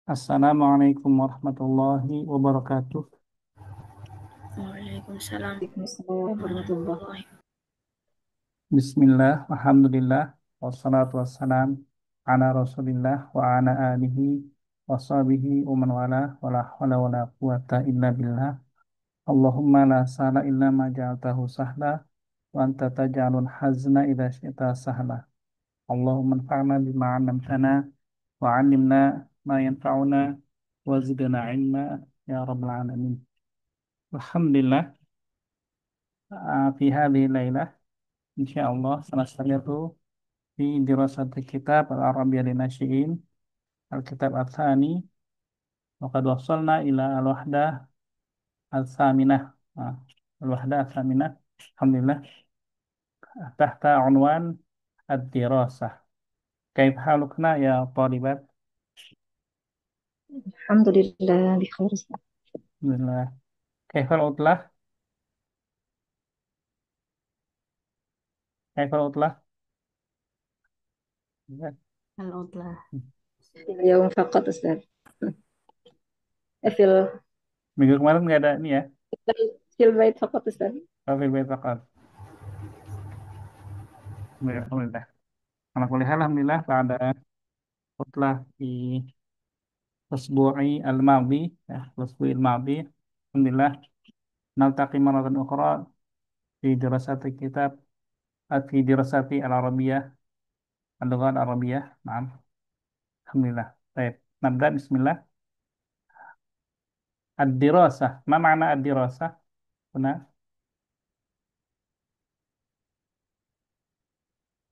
Assalamualaikum warahmatullahi wabarakatuh. Waalaikumsalam Waalaikumsalam warahmatullahi. warahmatullahi. Bismillah, alhamdulillah, wassalatu wassalam ala rasulillah wa ala alihi wa sahbihi wa man wala wa la hawla wa la quwata illa billah. Allahumma la sahla illa ma ja'altahu sahla wa anta taj'alul hazna idha syi'ta sahla. Allahumma anfa'na bima 'allamtana wa 'allimna ma yanfa'una wa zidna 'ilma ya rabbal alamin. Alhamdulillah, fi hadhihi lailah insyaallah sanastamiru fi dirasati kitab al-Arabiyyah lin-Nasyi'in al-kitab ats-tsani wa qad wassalna ila al-wahdah al-tsaminah. Ah, al-wahdah al-tsaminah alhamdulillah tahta unwan ad-dirasah. Kaif halukna ya talibat? Alhamdulillah bi khair. Alhamdulillah. Kaifal utlah? Kaifal utlah? Ya. Al-udlah. Yaum faqat Ustaz. Fil Minggu kemarin nggak ada ini ya, fil bait faqat Ustaz. Rafi Bait Faqat. Alhamdulillah. Alhamdulillah, alhamdulillah pada utlah di usbu'i al-madi ya, usbu'i al-madi. Alhamdulillah naltaqi maratan ukhra fi dirasati kitab fi dirasati al-Arabiyyah al-lughah al-Arabiyyah. Naam. Alhamdulillah. Baik. Nabda bismillah. Ad-dirasah. Ma makna ad-dirasah? Huna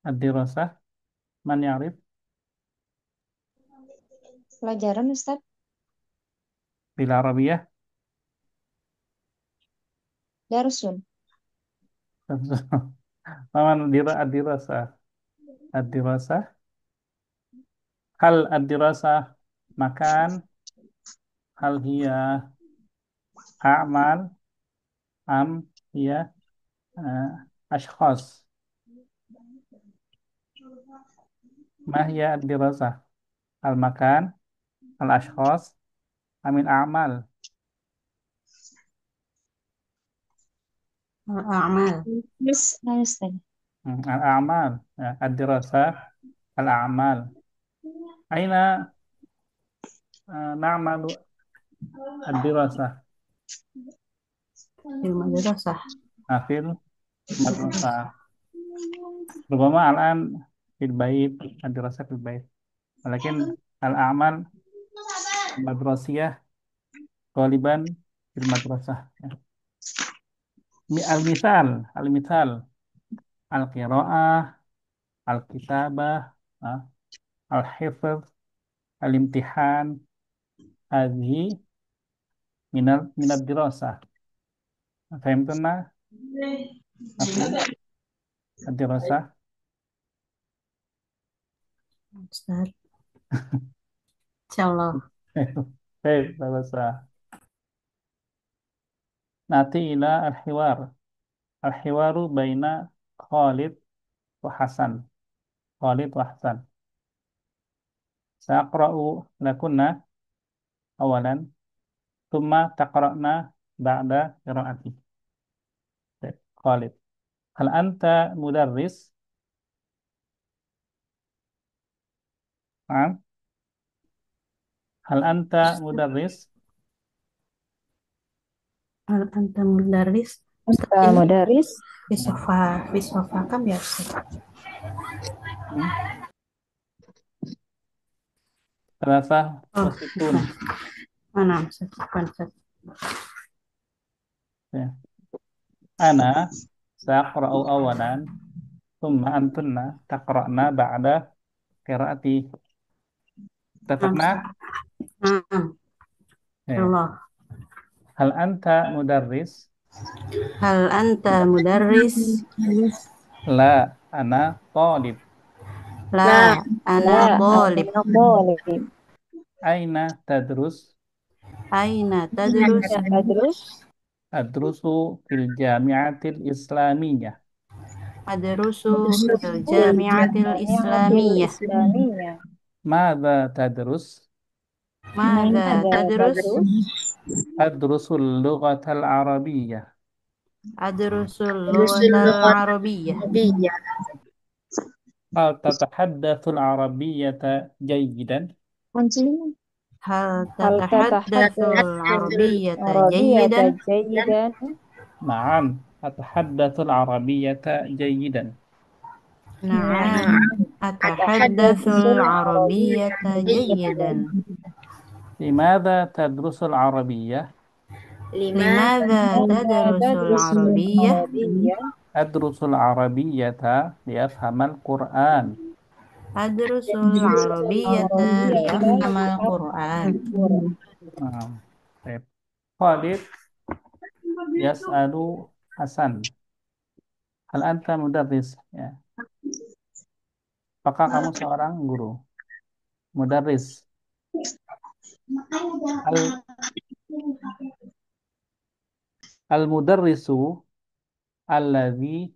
ad-dirasah. Man ya'rif? Pelajaran Ustaz. Bil Arabiyyah. Darusun. Ma makna ad-dirasah? Ad-dirasah. Hal ad-dirasah makan? Hal hiya a'mal? Am hiya ashkhas? Ma hiya ad-dirasah? Al-makan? Al-ashkhas? Amil a'mal? Amal. Terus Ustaz. Al-a'mal. Ya, ad-dirasah al-a'mal. Aina na'malu ad-dirasah? Fil madrasah. Fil madrasah. Rubama al-an fil bait, ad-dirasah fil bait. Walakin al-a'mal madrasiyah ghaliban fil madrasah. Ya. Al-misal al-qira'ah, al-kitabah, ah, al-hifz, al-imtihan, hadhihi minad dirasah. Fahimtuna? Afi ad-dirasah. Ustaz. Insyaallah. Baik, dirasah. Nati ila al-hiwar. Al-hiwaru baina Khalid wa Hasan. Khalid wa Hasan. Saqra'u lakunna awalan, thumma taqra'na ba'da qira'ati. Baik, Khalid. Hal anta mudarris? Naam. Hal anta mudarris? Hal anta mudarris? Ustaz Anta ini mudaris. Fisofa kan ya Ustaz. Hmm? Terasa Oh, wasitun. bukan. Mana Ustaz? Bukan Ustaz. Ya. Ana saqra'u awalan, thumma antunna taqra'na ba'da qira'ati. Nah, Tafakna? Ustaz. Nah, Ya. Allah. Hal anta mudarris? Hal anta mudarris? La, ana talib. La, ana La, talib. ana talib. Aina tadrus? Aina tadrus? Tadrus Adrusu fil jami'atil islamiyah. Adrusu fil fil jami'atil jami'atil islamiyah. islamiyah. Mada tadrus? ماذا ماذا تدرس؟ تدرس؟ أدرس اللغة العربية. أدرس أدرس اللغة اللغة العربية. العربية. هل تتحدث العربية جيدا؟ Kuncinya. هل هل تتحدث تتحدث العربية العربية جيدا؟ جيدا؟ نعم، أتحدث العربية جيدا. نعم، نعم، أتحدث أتحدث العربية العربية جيدا. جيدا. لماذا تدرس العربية؟ لماذا لماذا تدرس تدرس العربية؟ العربية؟ أدرس العربية لأفهم القرآن. أدرس تدرس العربية العربية لأفهم لأفهم القرآن. القرآن. نعم. طيب. خالد يسأل حسن، هل أنت مدرس؟ Ya. Apakah kamu seorang guru? Mudarris. Al Al-mudarrisu alladhi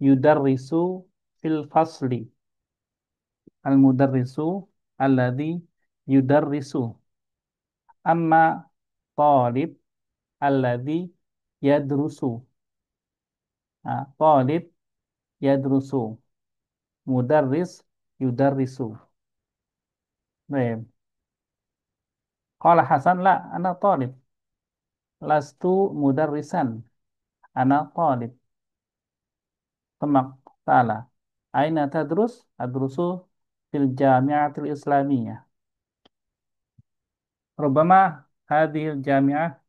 yudarrisu fil fasli. Al-mudarrisu alladhi yudarrisu. Amma talib alladhi yadrusu. Nah, talib yadrusu. Mudarris yudarrisu. Baik. Qala Hasan, la, ana talib. Lastu mudarrisan. Ana talib. Temak salah. Aina tadrus? Adrusu fil jami'atil islamiyah. ربما هذه الجامعة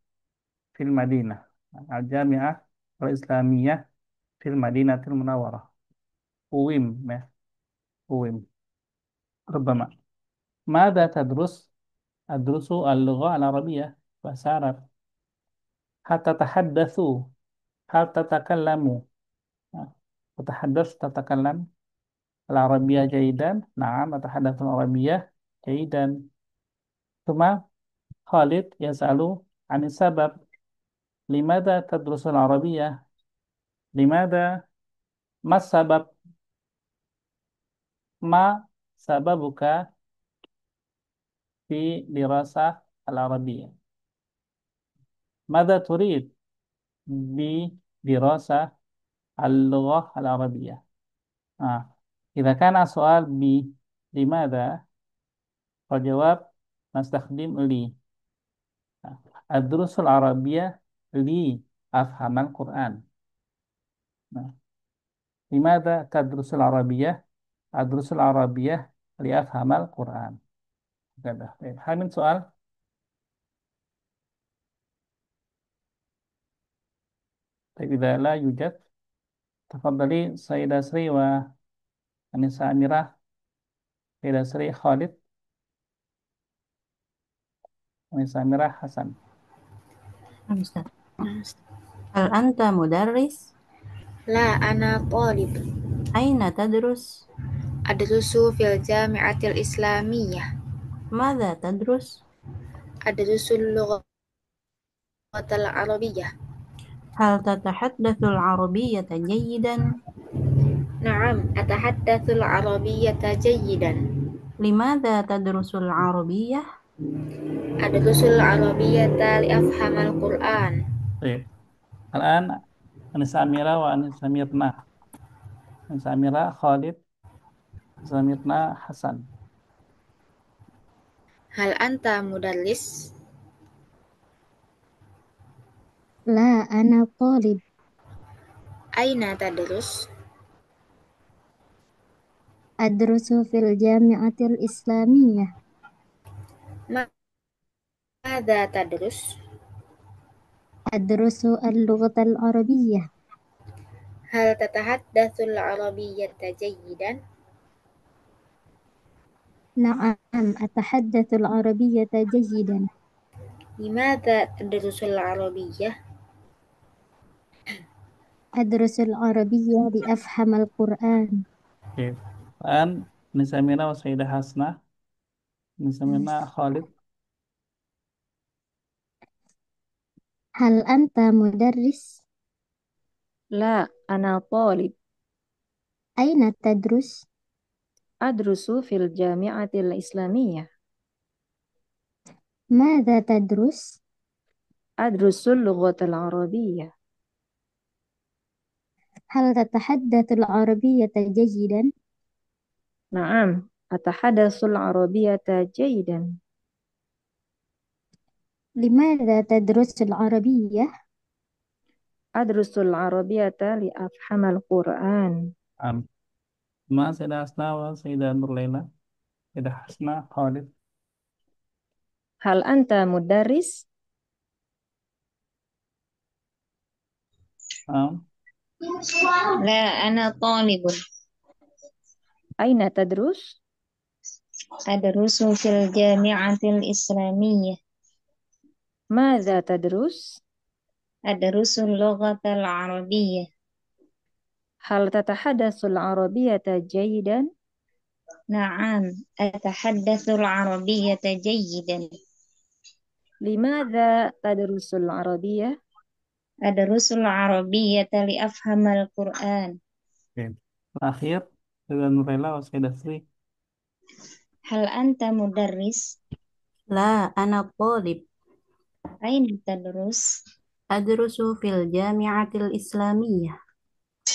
في المدينة، الجامعة الإسلامية في المدينة المنورة. أويم أويم ربما. ماذا تدرس؟ أدرس اللغة العربية bahasa Arab. هل تتحدث؟ هل تتكلم؟ تتكلم العربية جيدا؟ نعم، أتحدث العربية جيدا. ثم خالد يسأل عن السبب، لماذا تدرس العربية؟ لماذا؟ ما السبب؟ ما سببك في دراسة العربية؟ ماذا تريد بدراسة اللغة العربية؟ إذا كان سؤال لماذا، فالجواب نستخدم لي. الدروس العربية لأفهم القرآن. آه. لماذا تدرس العربية؟ أدرس العربية لأفهم القرآن. كذا. هل من سؤال؟ طيب، إذا لا يوجد تفضلي سيدة سري وأنسة أميرة. سيدة سري خالد، أنسة أميرة حسن. أستاذ، هل أنت مدرس؟ لا، أنا طالب. أين تدرس؟ أدرس في الجامعة الإسلامية. ماذا تدرس؟ أدرس اللغة العربية. هل تتحدث العربية جيدا؟ نعم، أتحدث العربية جيدا. لماذا تدرس العربية؟ أدرس العربية لأفهم القرآن. طيب، الآن أنسة أميرة وأنسة ميرنا. أنسة أميرة خالد، أنسة ميرنا حسن. هل أنت مدرس؟ لا، أنا طالب. أين تدرس؟ أدرس في الجامعة الإسلامية. ماذا تدرس؟ أدرس اللغة العربية. هل تتحدث العربية جيدا؟ نعم، أتحدث العربية جيدا. لماذا تدرس العربية؟ أدرس العربية لأفهم القرآن. طيب، الآن أنسة أميرة وسيدة حسنة. أنسة أميرة خالد. هل أنت مدرس؟ لا، أنا طالب. أين تدرس؟ أدرس في الجامعة الإسلامية. ماذا تدرس؟ أدرس اللغة العربية. هل تتحدث العربية جيدا؟ نعم، أتحدث العربية جيدا. لماذا تدرس العربية؟ أدرس العربية لأفهم القرآن. ما سيدة أسنا وسيدة نور ليلى، سيدة حسنى، خالد. هل أنت مدرس؟ نعم. لا أنا طالب أين تدرس؟ أدرس في الجامعة الإسلامية ماذا تدرس؟ أدرس اللغة العربية. هل تتحدث العربية جيدا؟ نعم أتحدث العربية جيدا. لماذا تدرس العربية؟ أدرس العربية لأفهم القرآن. Oke. Terakhir, Saidah Nurlela atau Saidah Sri. هل أنت مدرس؟ لا أنا طالب أين تدرس؟ أدرس في الجامعة الإسلامية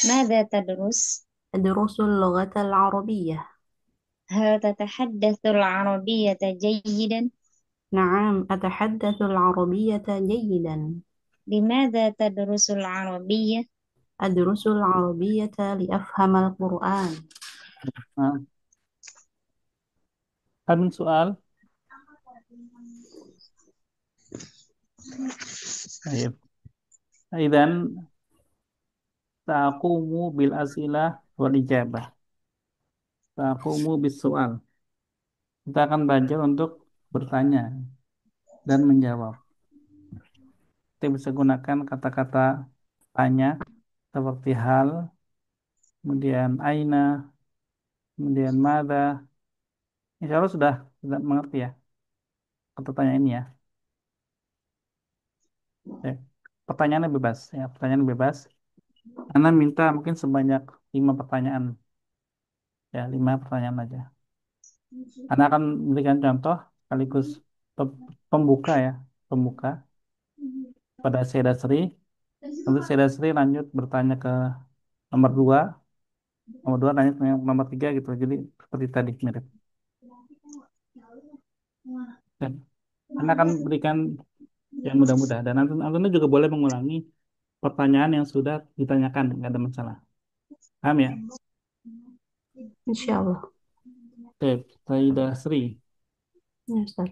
ماذا تدرس؟ أدرس اللغة العربية. هل تتحدث العربية جيدا؟ نعم أتحدث العربية جيدا. لماذا تدرس العربية؟ أدرس العربية لأفهم القرآن. Nah, ada soal? Baik. Idan taqumu bil asilah wal ijabah. Taqumu bis soal. Kita akan belajar untuk bertanya dan menjawab. Kita bisa gunakan kata-kata tanya seperti hal, kemudian aina, kemudian mada. Insya Allah sudah mengerti ya kata tanya ini ya. Oke. Pertanyaannya bebas ya, pertanyaan bebas. Anda minta mungkin sebanyak 5 pertanyaan ya, 5 pertanyaan aja. Anda akan memberikan contoh sekaligus pembuka ya, pembuka pada Sayyidah Sri. Nanti Sayyidah Sri lanjut bertanya ke nomor 2, nomor 2 lanjut ke nomor 3 gitu. Jadi seperti tadi mirip. Dan Anda akan berikan yang mudah-mudah dan Anda juga boleh mengulangi pertanyaan yang sudah ditanyakan, nggak ada masalah. Paham ya? Insya Allah. Oke, Sayyidah Sri. Ya, Ustaz.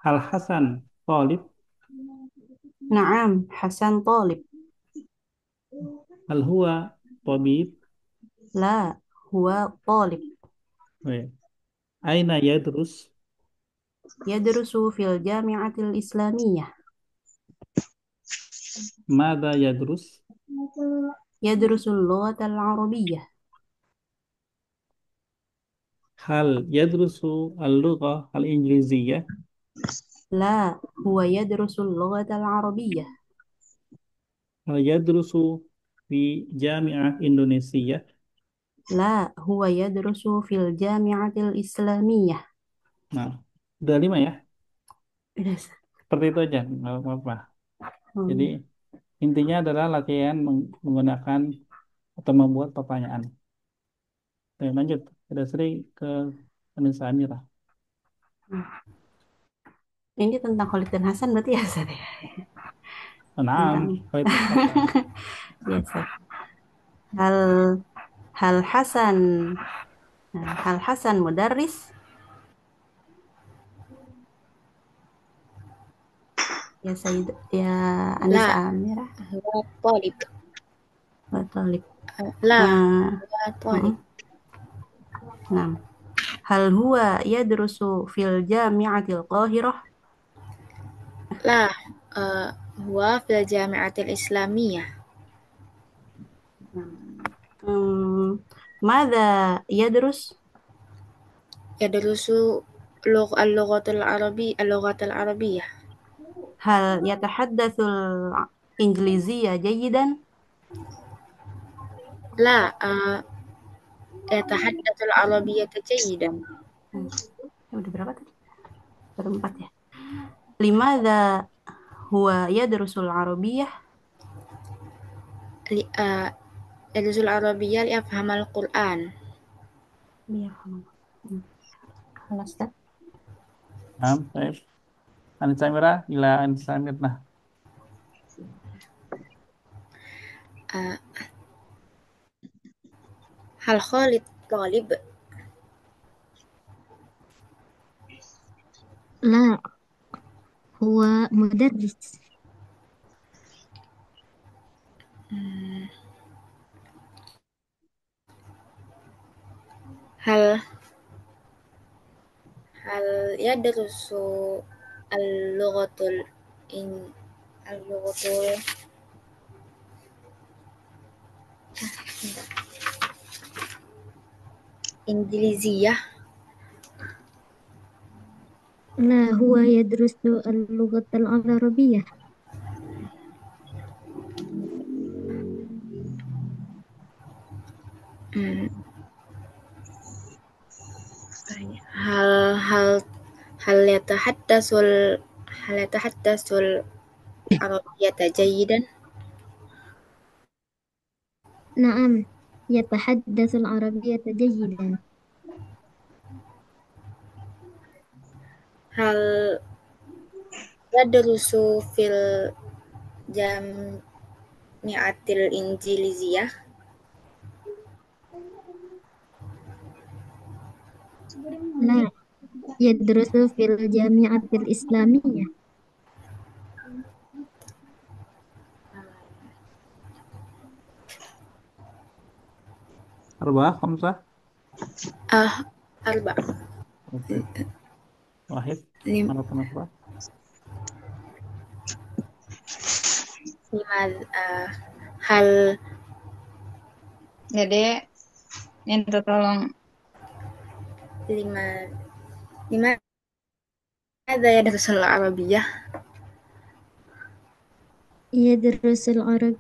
Hal Hasan Thalib, نعم حسن طالب. hal huwa tabib, لا هو طالب Oke. Aina yadrus, يدرس في الجامعة الإسلامية. mada yadrus, يدرس اللغة العربية. hal yadrusu al-lugha al-injiliziyah, لا هو يدرس اللغة العربية. hal yadrusu fi jami'ah Indonesia. لا هو يدرس في الجامعة الإسلامية. Nah, udah 5 ya. Udah, Ustaz. Seperti itu aja, nggak apa-apa. Jadi Hmm. intinya adalah latihan menggunakan atau membuat pertanyaan. Oke, lanjut. Sudah sering ke Anissa Amira. Ini tentang Khalid dan Hasan berarti ya, Ustaz, ya? Naam, Tentang Khalid bin Hasan. ya, Ustaz. Hal hal Hasan hal Hasan mudarris? Ya Sayyid ya Anissa لا Amira. هو طالب. طالب. لا Nah, هو طالب. نعم. هل هو يدرس في الجامعة القاهرة؟ لا هو في الجامعة الإسلامية. Hmm, ماذا يدرس؟ يدرس اللغة العربية. هل يتحدث الإنجليزية جيدا؟ لا يتحدث العربية جيدا. Hmm, udah berapa tadi? Berempat ya. Limadha huwa yadrusul Arabiyyah? li, uh, Yadrusul Arabiyyah li'afhamal Qur'an. Liyafham. Khalas dah. Nah, baik. Anissa Mira, ila Anissa Mirna. Uh, Hal Khalid talib? لا، هو مدرس. Hmm, Hal hal yadrusu al-lughatul in al-lughatul Injiliziyah? لا، هو يدرس اللغة العربية. Hmm, hal hal hal yatahaddasul Arabiyyata jayyidan? نعم، يتحدث العربية جيدا. Hal yadrusu fil jami'atil Injiliziyah? لا، يدرس في الجامعة الإسلامية. Arba'ah, khamsah. Arba. Oke. Wahid, Lim, mana penasbah? lima, hal Jadi minta tolong. lima lima ada ya darsul Arabiyah? يدرس العرب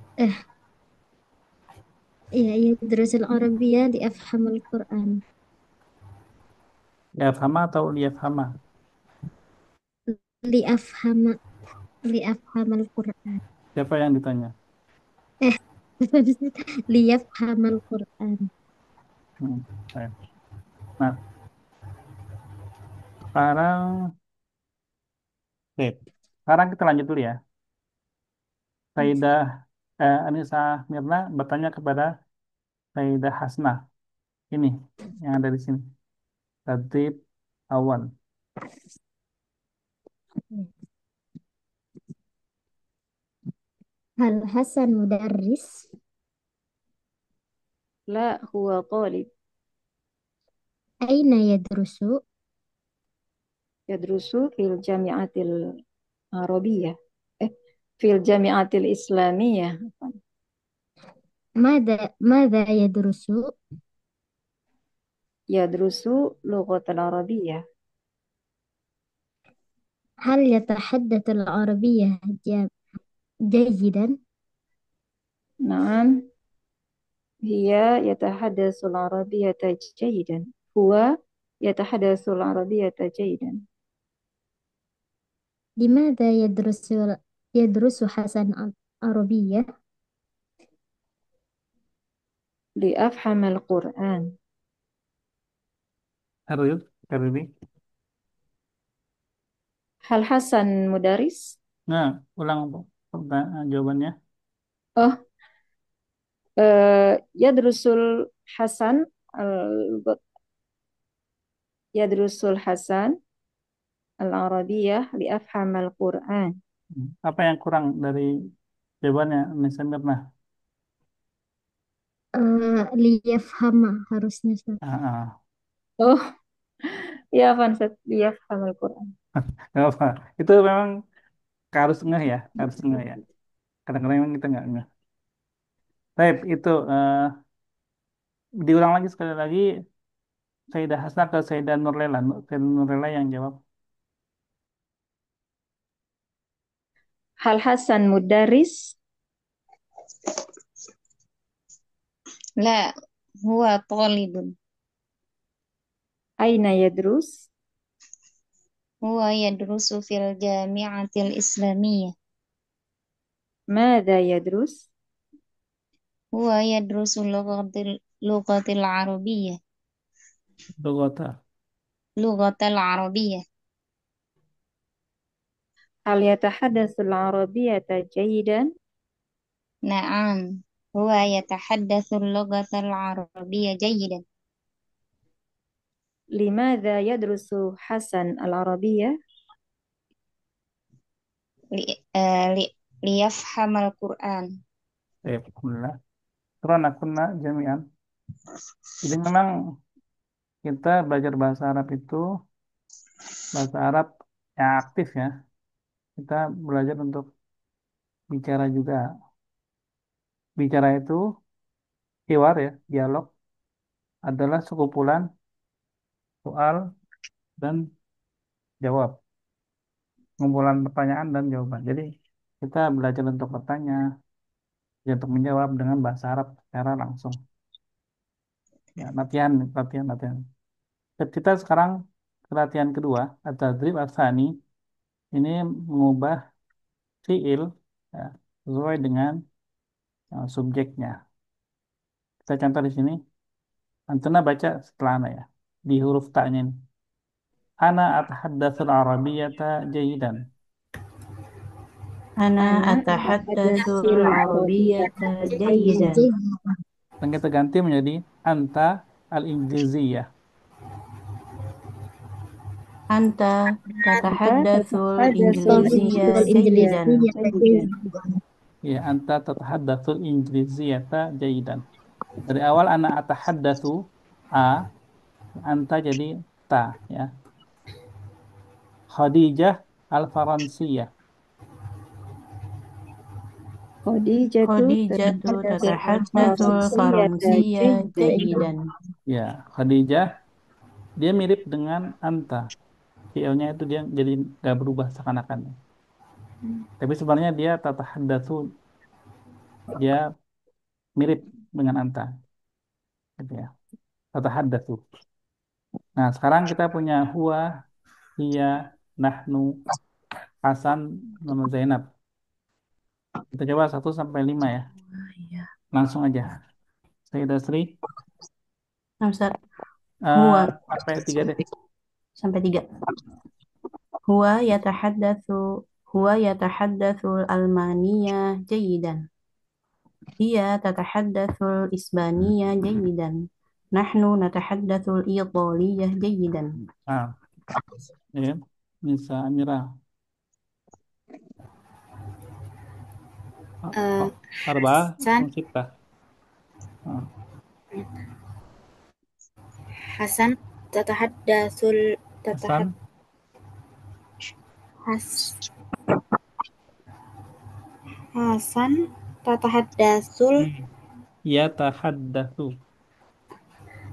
يدرس العربية لأفهم القرآن. Liafhama atau liafhama? لأفهم لأفهم القرآن. Siapa yang ditanya? eh ليفهم القرآن. Baik. Nah, sekarang, oke. Sekarang kita lanjut dulu ya. Saidah Anissa Mirna bertanya kepada Saidah Hasnah. Ini yang ada di sini. Tertib awal. هل حسن مدرس؟ لا، هو طالب أين يدرس؟ يدرس في الجامعة العربية في الجامعة الإسلامية. ماذا يدرس؟ يدرس لغة العربية. هل يتحدث العربية جيدا؟ نعم، هي يتحدث العربية جيدا. هو يتحدث العربية جيدا. لماذا يدرس حسن عربية؟ لأفهم القرآن. Harus, Karimi. هل حسن مدرس؟ Nah, ulang jawabannya. Oh, يدرس حسن يدرس الحسن العربية لأفهم القرآن. Apa yang kurang dari jawabannya, Anissa Mirna? ليفهم harusnya Ustaz. Oh, ya Fansat, ليفهم القرآن. Nggak apa. Itu memang harus ngeh ya, harus ngeh ya. Kadang-kadang memang kita nggak ngeh. Baik, itu diulang lagi sekali lagi. Sayyidah Hasnah ke Sayyidah Nurlela. Sayyidah Nurlela yang jawab. هل حسن مدرس؟ لا، هو طالب. أين يدرس؟ هو يدرس في الجامعة الإسلامية. ماذا يدرس؟ هو يدرس اللغة العربية. لغة. لغة العربية. هل يتحدث العربية جيدا؟ نعم، هو يتحدث اللغة العربية جيدا. لماذا يدرس حسن العربية؟ ليفهم القرآن. Alhamdulillah. Karena kunna jami'an. Jadi memang kita belajar bahasa Arab itu bahasa Arab yang aktif ya. Kita belajar untuk bicara juga. Bicara itu hiwar ya, dialog adalah sekumpulan soal dan jawab. Kumpulan pertanyaan dan jawaban. Jadi kita belajar untuk bertanya, belajar untuk menjawab dengan bahasa Arab secara langsung. Ya, latihan, latihan, latihan. Kita sekarang ke latihan kedua, at-tadrib ats-tsani. Ini mengubah fiil ya, sesuai dengan subjeknya. Kita contoh di sini. Antena baca setelah ana ya. Di huruf ta-nya ini. Ana atahaddatsul arabiyyata jayidan. أنا أنا أتحدث أتحدث العربية العربية جيدا. جيدا. Dan kita ganti menjadi anta al-injilziyah. أنت أنت تتحدث تتحدث الإنجليزية الإنجليزية جيدا. الإنجليزية جيدا. جيدا. Ya, anta tatahaddatsul injilziyata jayidan. Dari awal ana atahaddatsu a, anta jadi ta ya. Khadijah al-Faransiyah. خديجة خديجة تتحدث تتحدث الفرنسية الفرنسية جيدا. جيدا. Ya, Khadijah dia mirip dengan anta. Fiilnya itu dia jadi nggak berubah seakan-akan. Tapi sebenarnya dia tatahaddatsu, dia mirip dengan anta gitu ya. Tatahaddatsu. Nah, sekarang kita punya huwa, hiya, nahnu, Hasan, Nunu Zainab. Kita coba 1 sampai 5 ya. Langsung aja. Sayyidah Sri, Nah, Ustaz. eh, هو sampai 3 deh. sampai 3. هو يتحدث هو يتحدث الألمانية جيدا. هي تتحدث الإسبانية جيدا. نحن نتحدث الإيطالية جيدا. Ah, ya. Nisa Amira. Arba'ah, Hasan Sittah. Ah, Hasan tatahaddatsul tatahad Hasan, Has Hasan tatahaddatsul yatahaddatsu.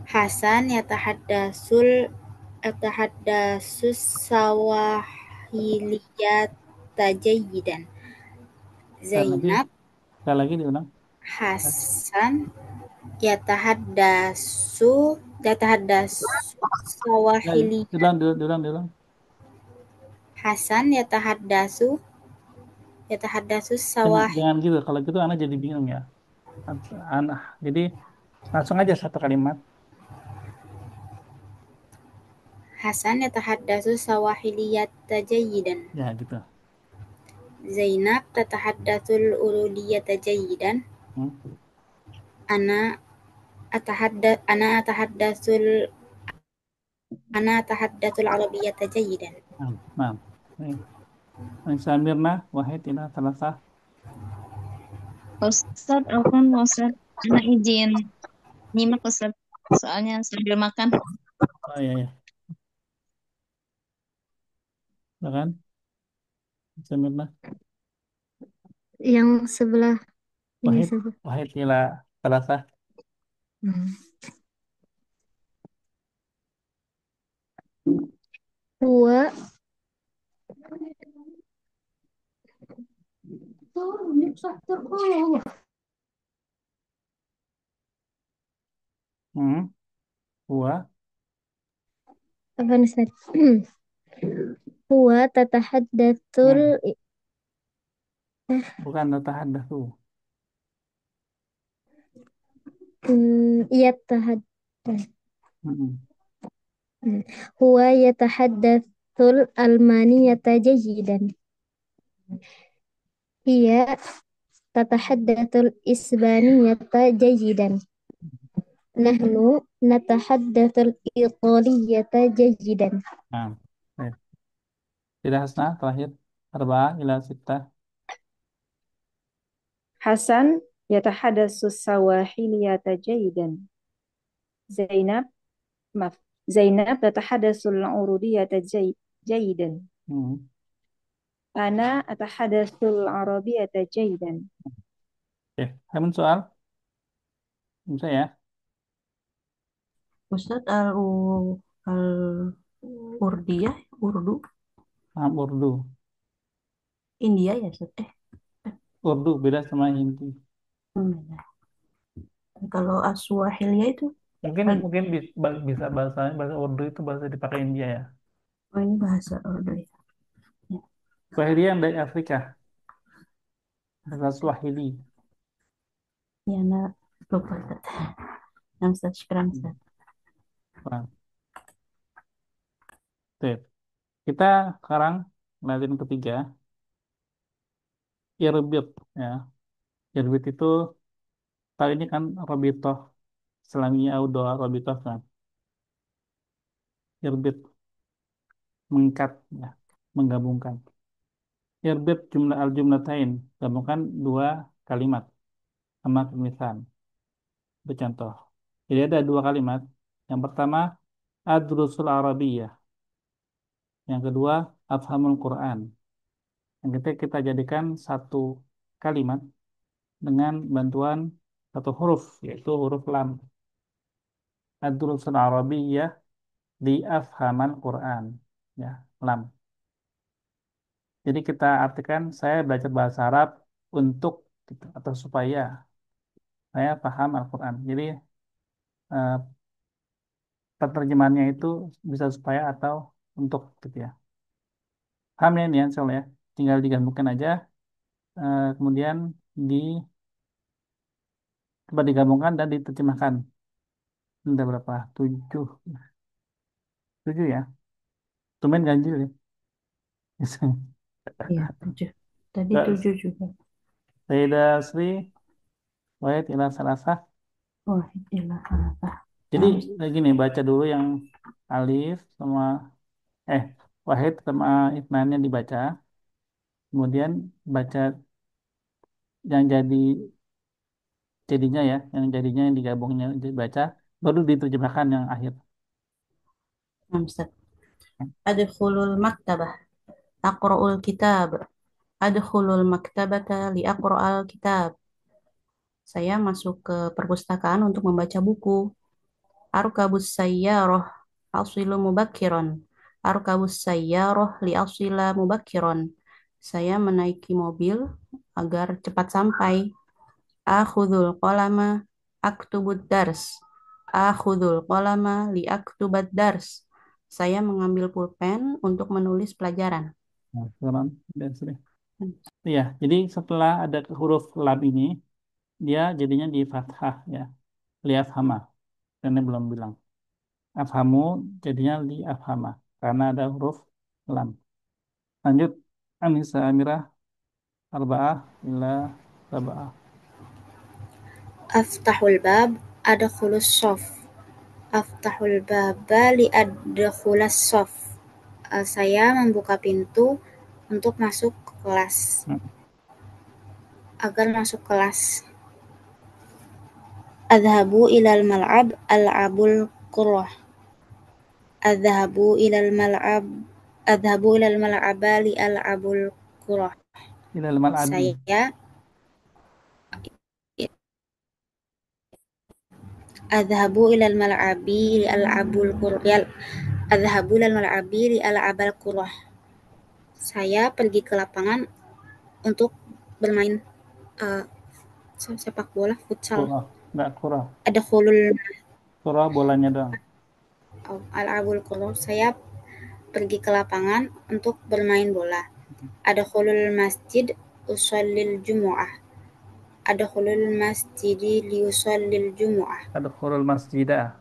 Hasan yatahaddatsus sawahiliyata jayyidan. Sekali lagi, Zainab sekali lagi diulang. Hasan yatahaddasu Ya, sawahiliyat. diulang. Hasan yatahaddasu sawahil. Jangan gitu. Kalau gitu anak jadi bingung ya. Anak, jadi langsung aja satu kalimat. Hasan yatahaddasu sawahiliyata jayyidan. Ya gitu. Zainab tatahaddatsul urudiyata jayyidan. Hmm. Ana atahaddatsul ana atahaddatsul arabiyyata jayyidan. Nah, nih. Nisa Mirna, Wahid, Ina, Salasah. Ustaz, Alfan, Ustaz, anak izin nyimak Ustaz, soalnya sambil makan. Oh iya, iya. Silakan. Nisa Mirna. Yang sebelah ini Wahid, siapa? Wahid, Ila, Salasah. Hmm. Huwa Huwa. apa nih Ustaz? huwa tatahaddatsul Bukan tatahaddatsu. yatahaddath Mm-mm. huwa yatahaddatsul almaniyata jayidan. Hiya tatahaddatsul isbaniyata jayidan. Nahnu natahaddatsul italiyata jayidan. Nah, baik. Tidak Hasna terakhir. Arba'ah ila sittah. Hasan yatahaddatsu sawahiliyata jayidan. Zainab, maaf. Zainab tatahaddatsu al-urudiyata jayidan. Hmm. Ana atahaddatsu al-arabiyata jayidan. Oke, Hamun soal? Bisa ya? Ustadz Urdiyah, Urdu, Urdu. India ya Ustadz? Urdu beda sama Hindi. Beda. Kalau Aswahilia itu, Mungkin mungkin bisa bahasa Urdu itu bahasa dipakai India ya. oh ini bahasa Urdu ya. Swahili yang dari Afrika. Bahasa Swahili. Ya, nah, lupa Ustadz. Yang Ustadz, syukran Ustadz. Nah, oke. Kita sekarang ngeliatin ketiga. Irbit ya. Irbit itu kali ini kan Robitoh. Selamnya Audo Robitoh kan. Irbit mengikat ya. Menggabungkan. Irbit jumlah al-jumlatain. Gabungkan dua kalimat sama tulisan. Itu contoh. Jadi ada dua kalimat. Yang pertama, Adrusul Arabiyah. Yang kedua, Afhamul Quran. Yang ketiga kita jadikan satu kalimat dengan bantuan satu huruf, yaitu huruf lam. Adrusul Arabiyah di Afhamal Quran. Ya, lam. Jadi kita artikan saya belajar bahasa Arab untuk gitu, atau supaya saya paham Al-Quran. Jadi eh, penerjemahannya itu bisa supaya atau untuk gitu ya. Paham ya ini ya, soalnya ya. Tinggal digabungkan aja, kemudian di coba digabungkan dan diterjemahkan. Ada berapa? Tujuh, tujuh ya. Tumben ganjil ya. Iya, 7. Tadi Terus, 7 juga. Sayyidah Sri, Wahid ila Salasah. Wah, ilah apa? Jadi Nah, gini, baca dulu yang alif sama eh Wahid sama Itnannya dibaca. Kemudian baca yang jadinya ya, yang jadinya yang digabungnya dibaca, baru diterjemahkan yang akhir. Ustadz. Adkhulul maktabah. Aqra'ul kitab. Adkhulul maktabata li aqra'al kitab. Saya masuk ke perpustakaan untuk membaca buku. Arkabus sayyarah asilu mubakkiron. Arkabus sayyarah li asila mubakkiron. Saya menaiki mobil agar cepat sampai. Akhudul qalama aktubud dars. Akhudul qalama li aktubad dars. Saya mengambil pulpen untuk menulis pelajaran. Nah, sekarang dan sini. Iya, jadi setelah ada huruf lam ini, dia jadinya di fathah ya, li afhama. Karena belum bilang. Afhamu jadinya li afhama karena ada huruf lam. Lanjut, Anissa Amirah, arba'ah ila sab'ah. Aftahul bab, adkhulus sof. Aftahul baba li adkhulas sof. Saya membuka pintu untuk masuk kelas. Hmm. Agar masuk kelas. Adhabu ilal mal'ab al'abul qurrah. Adhabu ilal mal'ab Adhabu ilal mal'aba li al'abul qurrah. Ila al-mal'abi. Saya Adhabu ilal mal'abi li al'abul qurrah. Adhabu ilal mal'abi li al'abal qurrah. Saya pergi ke lapangan untuk bermain sepak bola, futsal. Kurah, enggak kurah. Adkhulul Kurah bolanya doang. al'abul qurrah. Saya pergi ke lapangan untuk bermain bola. Adkhulul masjid usallil jumu'ah. Adkhulul masjidi liusallil jumu'ah. Adkhulul masjidah.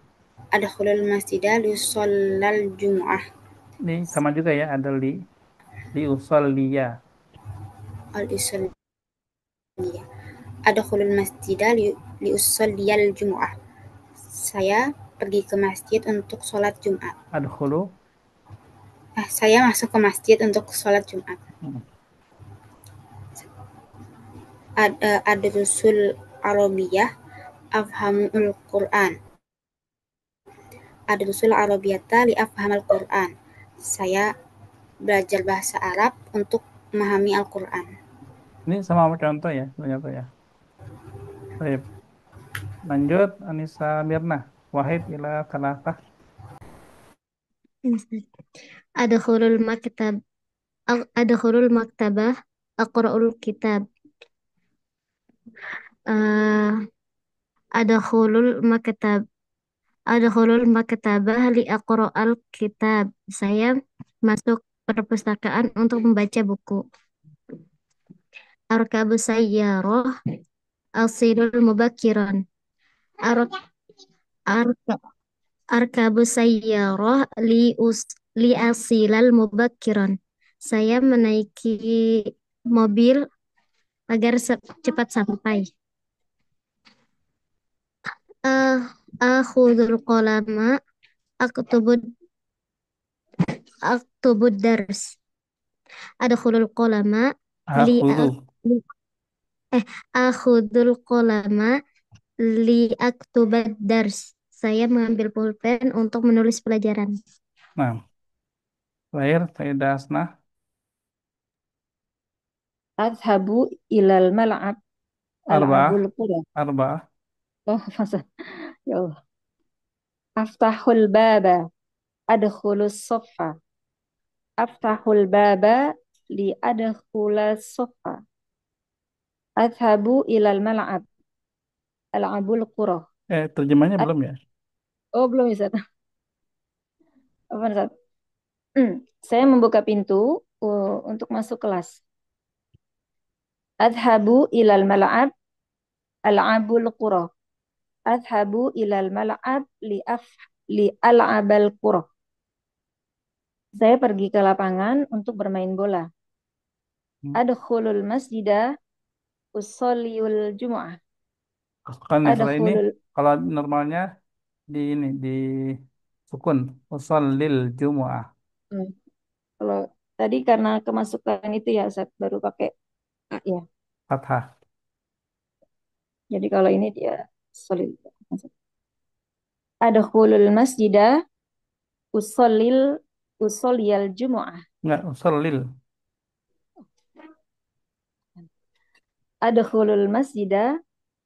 Adkhulul masjida liusallal jumu'ah. Ini sama juga ya, ada li usolliya. Al-usalliyah. Adkhulul masjida liusalliyal jumu'ah. Saya pergi ke masjid untuk sholat Jumat. Adkhulu. Saya masuk ke masjid untuk sholat Jumat. Adrusul Arabiyah afhamul Quran. Adrusul Arabiyata li afhamul Quran. Saya belajar bahasa Arab untuk memahami Al-Quran. Ini sama contoh ya, contoh ya. Baik. Lanjut Anissa Mirna. Wahid ila talatah. Adkhulul maktab Adkhulul maktabah aqra'ul kitab. Uh, Adkhulul maktab Adkhulul maktabah li aqra'al kitab. Saya masuk perpustakaan untuk membaca buku. Arkabu sayyarah asilul mubakiran. Ar arka Arkabu sayyarah li asilal mubakiran. Saya menaiki mobil agar cepat sampai. Akhudul qalama aktubud aktubud dars. Adkhulul qalama li Akhudu. akhudul qalama li aktubad dars. Saya mengambil pulpen untuk menulis pelajaran. Nah, lahir Sayyidah Asnah. Adhabu ilal mal'ab Arba'ah. al'abul qura. Arba'ah. Oh, masa. Ya Allah. Aftahul baba adkhulus soffa. Aftahul baba li adkhulas soffa. Adhabu ilal mal'ab al'abul qura. Terjemahnya belum ya? Oh, belum bisa. Apa, Ustaz? Saya membuka pintu untuk masuk kelas. Adhabu ilal mal'ab al'abul qura. Adhabu ilal mal'ab li al'abal qura. Saya pergi ke lapangan untuk bermain bola. Adkhulul masjidah usalliyul jumu'ah. Kan yang setelah ini, Adkhulul kalau normalnya di sukun. Usallil jumu'ah. Kalau tadi karena kemasukan itu ya Ustaz, baru pakai A ya. Fathah. Jadi kalau ini dia solid. Adkhulul masjidah usalliyal jumu'ah. Enggak, usallil. Adkhulul masjidah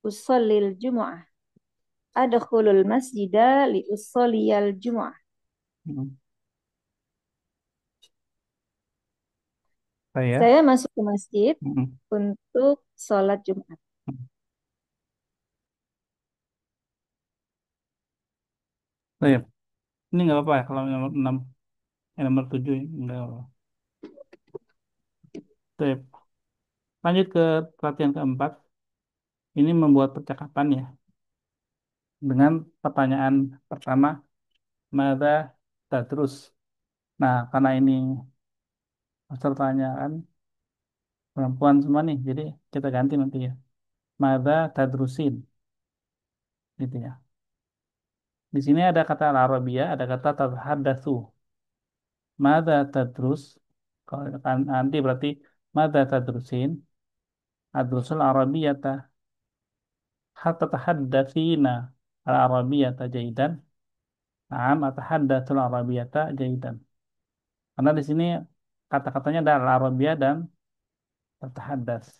usallil jumu'ah. Adkhulul masjidah li usalliyal jumu'ah. Saya masuk ke masjid untuk sholat Jumat. Baik. Ini nggak apa-apa ya kalau nomor 6, nomor 7 nggak apa-apa. Baik. Lanjut ke perhatian keempat. Ini membuat percakapan ya. Dengan pertanyaan pertama, mada tadrus. Nah, karena ini pertanyaan perempuan semua nih, jadi kita ganti nanti ya. Mada tadrusin. Gitu ya. Di sini ada kata Arabia, ada kata tadhadatsu. Mada tadrus. Kalau nanti berarti mada tadrusin. Adrusul Arabiyata. Hatta tahaddatsina al-Arabiyata jaidan. Naam atahaddatsul Arabiyata jaidan. Karena di sini kata-katanya ada al-Arabiyah dan atahaddas.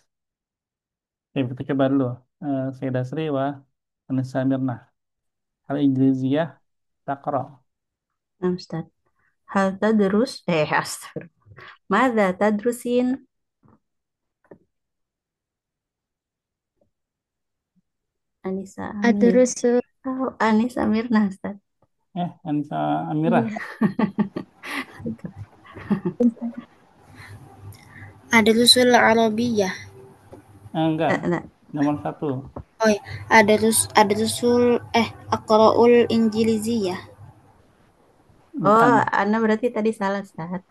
Oke, kita coba dulu. Sayyidah Sri wa Anissa Mirna. Al-Injiliziyah taqra. Nah, Ustaz. Hal tadrus, astagfirullah. Mada tadrusin? Anissa Amir. Adrusul Oh, Anissa Mirna, Ustaz. Anissa Amirah. Iya. Adrusul Arabiyah. Enggak, Nah, nomor satu. Oh ya, Aqra'ul Injiliziyah. oh, Bukan. Ana berarti tadi salah, Ustaz.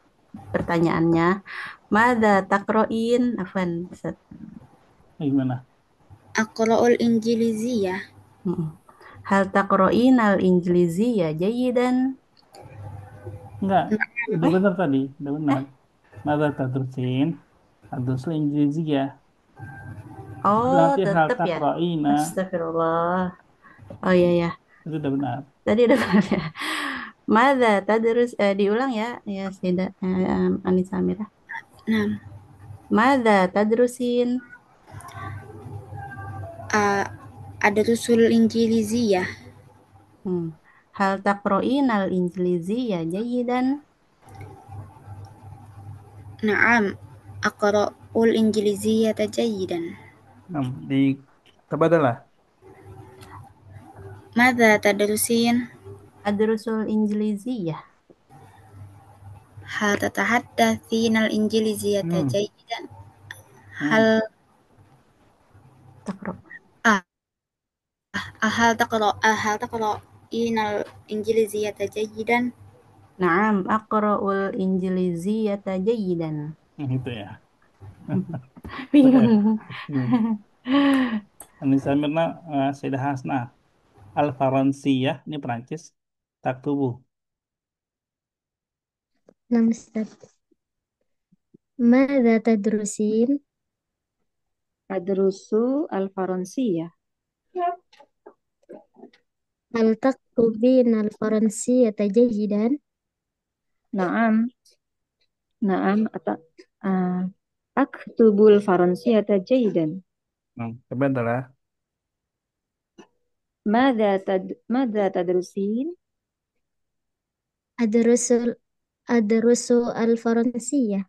Pertanyaannya, Mada takroin? Afwan, Ustaz. Gimana? Aqra'ul Injiliziyah. Mm-mm. Hal takroin al Injilizi ya jayidan. Enggak, udah Eh, benar tadi, udah benar. Mada tadrusin, tadrusul Injiliziyah. oh, Berarti hal tetap ya. takra'ina, Astagfirullah. Oh iya ya. itu udah benar. Tadi udah benar ya. Mada tadrus diulang ya, ya Sayyidah Anissa Amira. Nah, Mada tadrusin? Adrusul Injiliziyah. Hmm. Hal takroin al Injilizi ya jayidan. Naam, Aqra'ul Injiliziyah jayidan. Di Tabadalah. Madza tadrusin? Adrusul Injilizi ya. Hal tatahaddatsin al-Injiliziyah Hmm. jayidan? Hmm. Hal Takro. ah, hal taqra'in al-Injiliziyah jayidan? Naam, aqra'ul Injiliziyata jayidan. Itu ya. Bingung. Hmm. Anissa Mirna, Sayyidah Hasna. Al-Faransiyah, ini Perancis. Taktubu. Nam Ustaz. Mada tadrusin? Adrusu al-Faransiyah. Hal taktubin al-Faransiyata jayidan? Naam, naam, uh, aktubul Faransiyata jayidan. Coba adalah ماذا تدرسين؟ Adrusul Adrusu al-Faransiyah.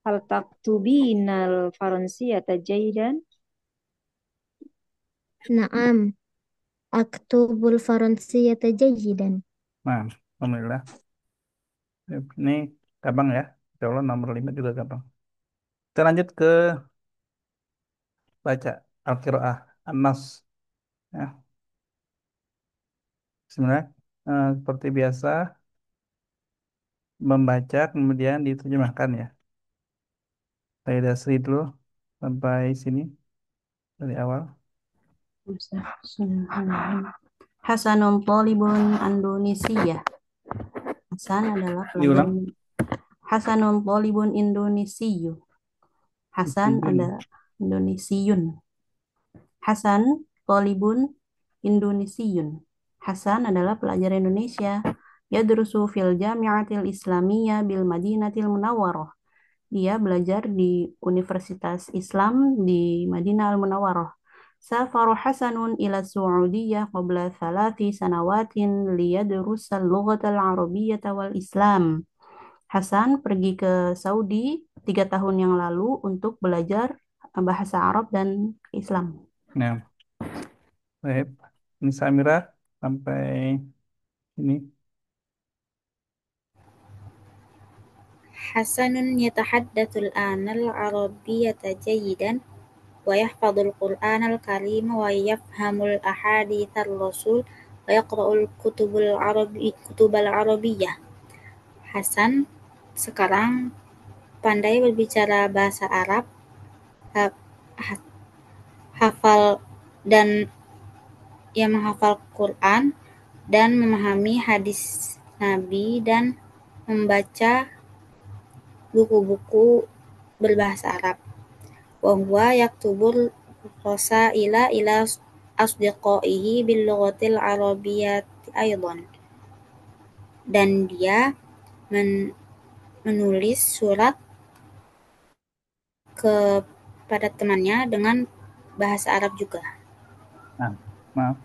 هل تكتبين الفرنسية جيدا؟ Naam, aktubul Faransiyata jayidan. nah, alhamdulillah. Ini gampang ya. Insya Allah nomor 5 juga gampang. Kita lanjut ke baca Al-Qiraah An-Nas. Ya, sebenarnya seperti biasa membaca kemudian diterjemahkan ya. Saya dasri dulu sampai sini dari awal. Hasanun Tolibun Indonesia. Hasan adalah pelajar Diulang. Hasanun Tolibun Indonesiyu. Hasan Indonesiun. ada Indonesiun. Hasan Tolibun Indonesiun. Hasan adalah pelajar Indonesia. Yadrusu fil Jami'atil Islamiyah bil Madinatil Munawwarah. Dia belajar di Universitas Islam di Madinah Al-Munawwarah. Safar Hasanun ila Saudiyah qabla 3 sanawatin liyadrusa al-lughata al-arabiyyata wal Islam. Hasan pergi ke Saudi 3 tahun yang lalu untuk belajar bahasa Arab dan Islam. Nah, baik. Ini Samira sampai ini. Hasanun yatahaddatsul anal arabiyyata jayidan wa yahfadul Qur'anal Karim wa yafhamul ahaditsar Rasul wa yaqra'ul kutubal arabiyyah. Hasan sekarang pandai berbicara bahasa Arab, hafal dan ia menghafal Quran dan memahami hadis Nabi dan membaca buku-buku berbahasa Arab. Wa huwa yaktubur rasaila ila asdiqaihi bil lughatil arabiyyati aidan. Dan dia menulis surat kepada temannya dengan bahasa Arab juga. Nah, maaf.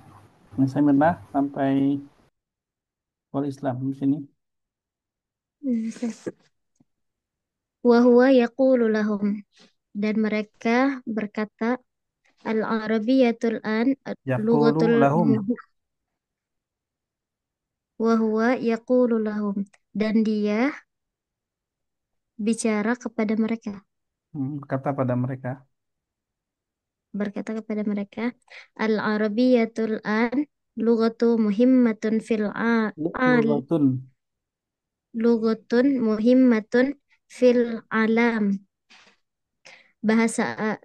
Ini Samira sampai wal Islam di sini. Wa huwa yaqulu lahum. Dan mereka berkata, Al-Arabiyatul an Yaqulu lughatul lahum. wa huwa yaqulu lahum, dan dia bicara kepada mereka, Kata pada mereka. berkata kepada mereka, al-arabiyyatul an lughatu muhimmatun fil al Lughatun. lughatun muhimmatun fil alam.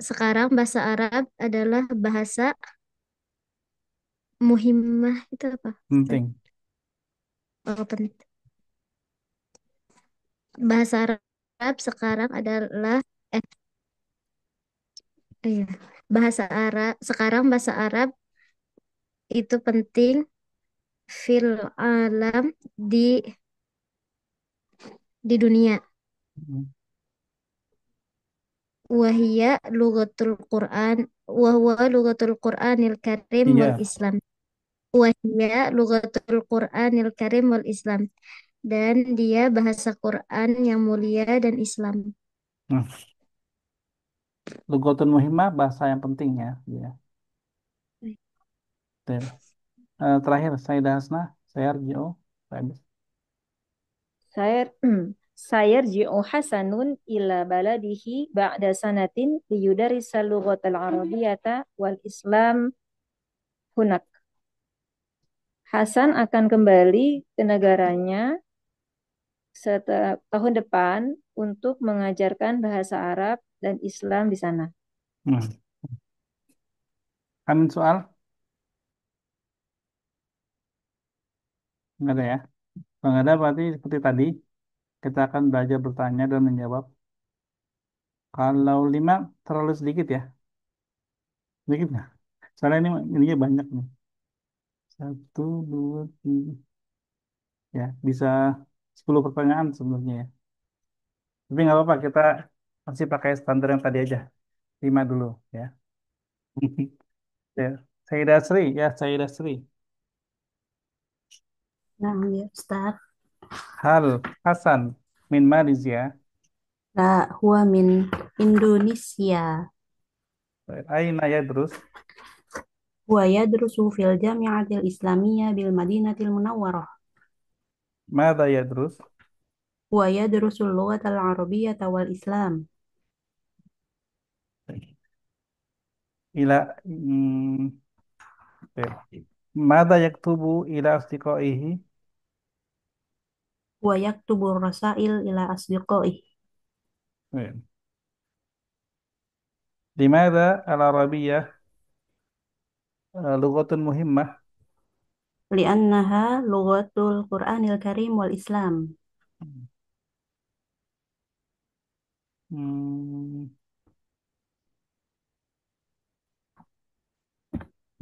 Sekarang bahasa Arab adalah bahasa muhimmah, itu apa? Penting. Oh, bahasa Arab sekarang adalah iya. Bahasa Arab itu penting fil alam, di dunia. Hmm. Wahia lughatul Quran, wahwa lughatul Quranil Karim wal Iya. Islam. Wahia lughatul Quranil Karim wal Islam. Dan dia bahasa Quran yang mulia dan Islam. Hmm. Lughatun muhimmah, bahasa yang penting ya. Iya. Betul. Terakhir, Sayyidah Hasna, saya Arjio. Bagus. Sayarji'u Hasanun ila baladihi ba'da sanatin liyudarrisa lughatal arabiyyata wal Islam hunak. Hasan akan kembali ke negaranya setelah tahun depan untuk mengajarkan bahasa Arab dan Islam di sana. Hmm. Amin soal? Nggak ada ya? Kalau nggak ada berarti seperti tadi, kita akan belajar bertanya dan menjawab. Kalau 5 terlalu sedikit ya? Sedikit nggak? Soalnya ini banyak nih. Satu, dua, tiga. Ya, bisa 10 pertanyaan sebenarnya ya. Tapi nggak apa-apa, kita masih pakai standar yang tadi aja. 5 dulu ya. Ya. Sayyidah Sri, ya Sayyidah Sri. Nah, ya Ustaz. Hal Hasan min Malaysia. La huwa min Indonesia. Aina yadrus. Huwa yadrusu fil Jami'atil Islamiyah bil Madinatil Munawwarah. Mada yadrus. Huwa yadrusul lughatal arabiyyata wal Islam. Ila Mada yaktubu ila asdiqaihi. Huwa yaktubur rasail ila asdiqaihi. Limada al-Arabiyyah lughatun muhimmah. Li'annaha lughatul Qur'anil Karim wal Islam. Hmm.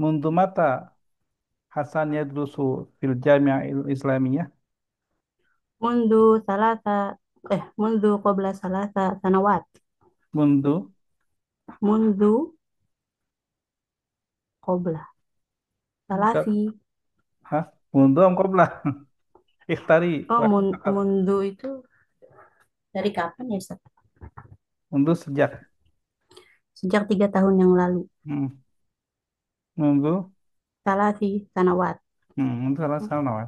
Mundu mata Hasan yadrusu fil Jami'ah Islamiyah. Mundu salasa mundu qabla salasa sanawat. Mundu Mundu qabla salasi. Hah? Mundu am qabla. Ikhtari. Oh, Wahid faqat. mundu itu dari kapan ya, Ustaz? Mundu sejak. Sejak 3 tahun yang lalu. Hmm. Mundu. Salasi sanawat. Mundu salah salah.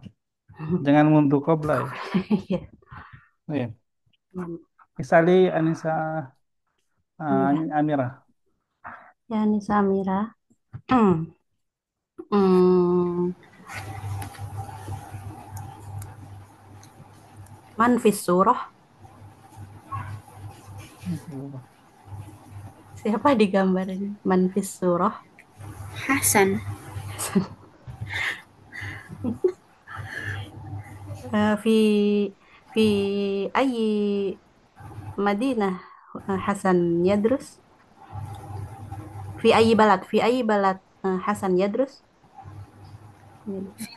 Jangan mundu qabla ya. Iya. Oh, ya. Misali Anissa Amira. Amirah. Ya, Nisa Amira. Hmm, Man fis surah. Siapa di gambar ini? Man fis surah. Hasan. Fi fi ayi Madinah Hasan yadrus. Fi ayi balad Hasan yadrus.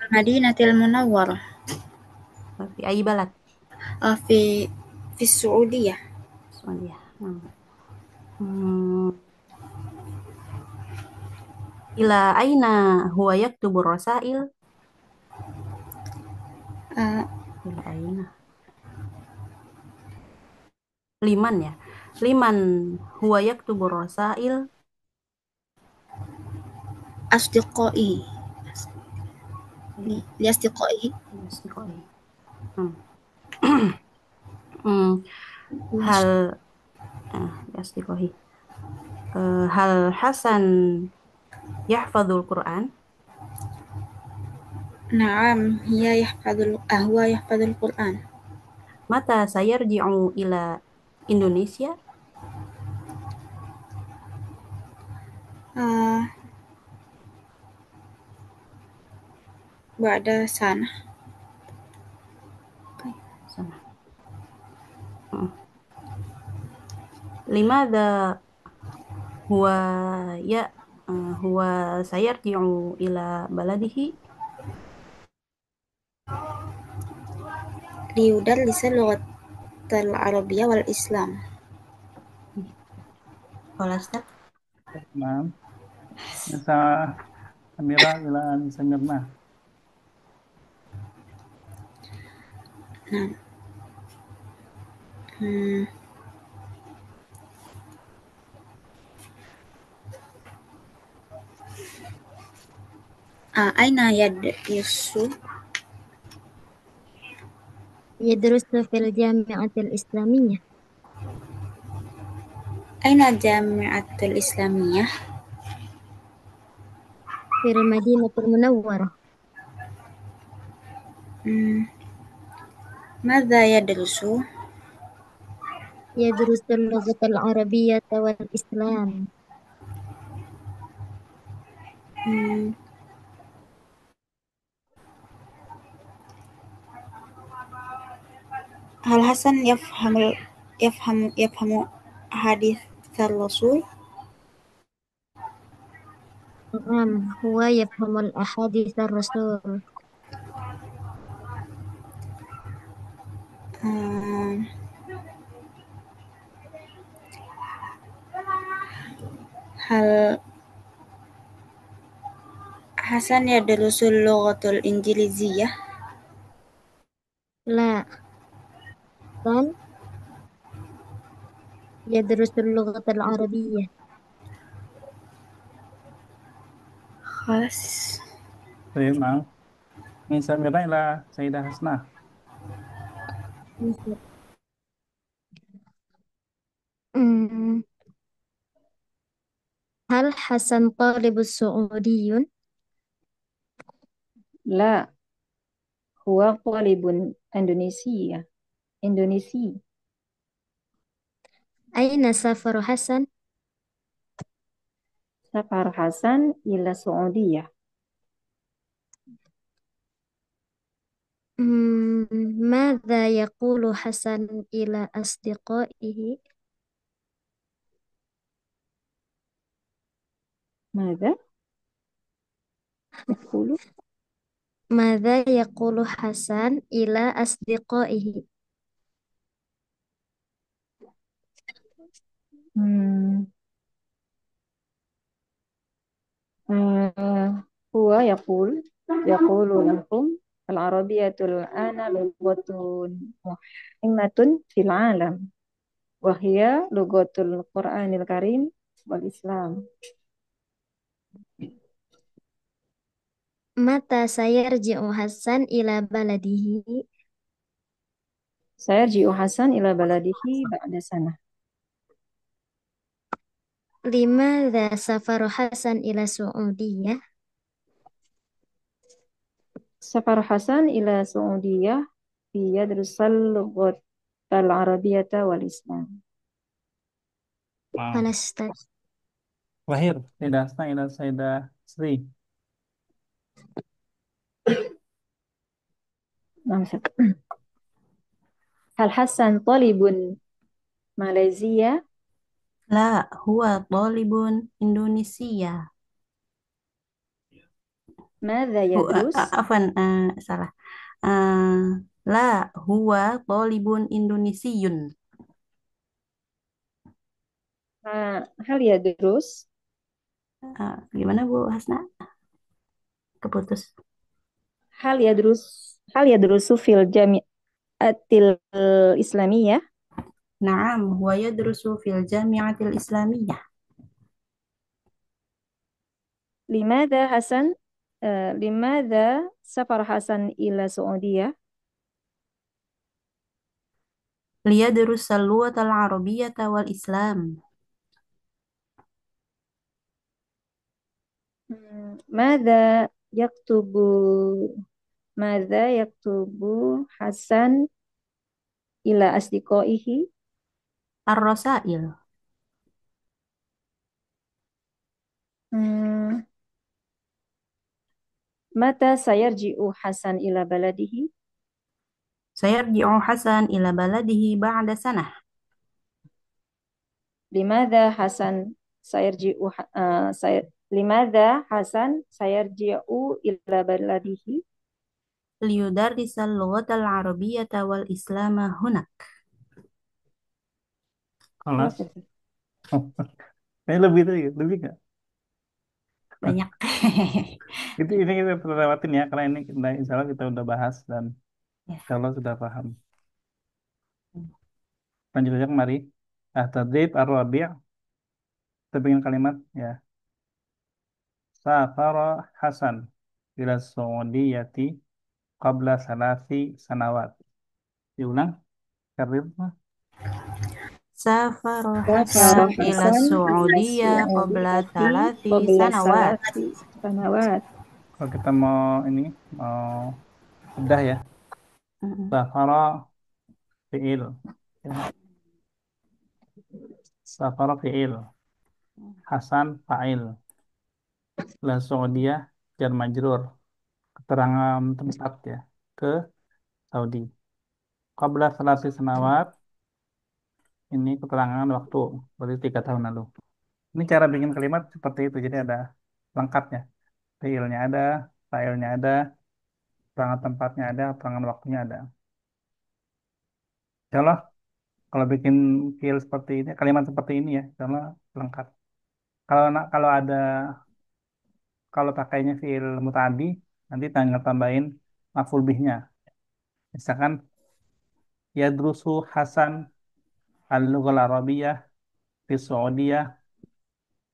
Madinatil Munawwarah. Fi ayi balad. في السعودية. Soalnya. Hmm. Ila aina huwa yaktubu rasail. Ila aina. Liman ya. Liman huwa yaktubu rasail. أصدقائي. liasdiqaihi. Asdiqai. Hmm. Hmm. Hal Asdiqai. Hal Hasan yahfadzul Quran? Na'am, huwa yahfadzul Qur'an. Mata sayarji'u ila Indonesia? Ah, ba'da sana. Sana. Hmm. Limadha huwa ya huwa sayarji'u ila baladihi? Liyudallisa lughatal arabiyyah wal islam. Kolasta? Nah, bisa Amira ila Samirna. Nah, hmm, aina yadrusu يدرس في الجامعة الإسلامية aina jami'atul islamiyah? في المدينة المنورة. Madza yadrusu? يدرس اللغة العربية والإسلام. Hmm, Hal Hasan yafhamu hadis Rasul? نعم، هو يفهم الأحاديث الرسول. Hmm, Hal Hasan yadrusul lughatul injiliziyah? لا، بل يدرس اللغة العربية. Khalas. Baik, maaf. Min Samira ila Sayyidah Hasna. أمم، هل حسن طالب سعودي؟ لا، هو طالب إندونيسي. أين سافر حسن؟ سافر حسن إلى السعودية. ماذا يقول حسن إلى أصدقائه؟ ماذا يقول؟ ماذا يقول حسن إلى أصدقائه؟ مم. هو يقول لهم العربية الآن لغة مهمة في العالم، وهي لغة القرآن الكريم والإسلام. متى سيرجع حسن إلى بلده؟ سيرجع حسن إلى بلده بعد سنة. لماذا سافر حسن إلى السعودية؟ سافر حسن إلى السعودية ليدرس اللغة العربية والإسلام. Maaf. خلاص. Terakhir, Sayyidah Hasna ila Sayyidah Sri. نعم. هل حسن طالب ماليزيا؟ La, huwa talibun Indonesia. ماذا Huwa, يدرس؟ afan, salah. La, huwa talibun Indonesiun. هل يدرس؟ Gimana Bu Hasna? Keputus. هل يدرس في الجامعة الإسلامية؟ Naam, huwa yadrusu fil jami'atil islamiyah. لماذا Safar Hasan ila Saudiyah. ليدرس اللغة العربية والإسلام. ماذا يكتب ماذا يكتب حسن إلى أصدقائه؟ الرسائل. مم، متى سيرجع حسن إلى بلده؟ سيرجع حسن إلى بلده بعد سنة. لماذا حسن سيرجع لماذا حسن سيرجع إلى بلده؟ ليدرس اللغة العربية والإسلام هناك. Kelas. خلاص. Ini lebih tuh, lebih nggak? Banyak. Ini kita perlu lewatin ya, karena ini insya Allah kita udah bahas dan Ya. insya Allah sudah paham. Lanjut aja kemari. Tadrib ar-rabi'. Kita bikin kalimat ya. Safara Hasan ila Saudiyati qabla salasi sanawat. Diulang. Karir. سافر سافر حسن إلى حسن إلى السعودية قبل السعودية 3 قبل سنوات. 3 سنوات. Kalau kita mau ini mau bedah ya. Mm-mm. Safara fi'il. Ya. Safara fi'il. Hasan fa'il. La Saudiyah jar majrur. Keterangan tempat ya ke Saudi. Qabla salasi sanawat ini keterangan waktu berarti 3 tahun lalu. Ini cara bikin kalimat seperti itu. Jadi ada lengkapnya. Fiilnya ada, failnya ada, keterangan tempatnya ada, keterangan waktunya ada. Insya kalau bikin fiil seperti ini, kalimat seperti ini ya, insya lengkap. Kalau ada kalau pakainya fiil muta'addi, nanti tinggal tambahin maf'ul bihnya. Misalkan yadrusu Hasan al-lughal arabiyyah fi Saudiyah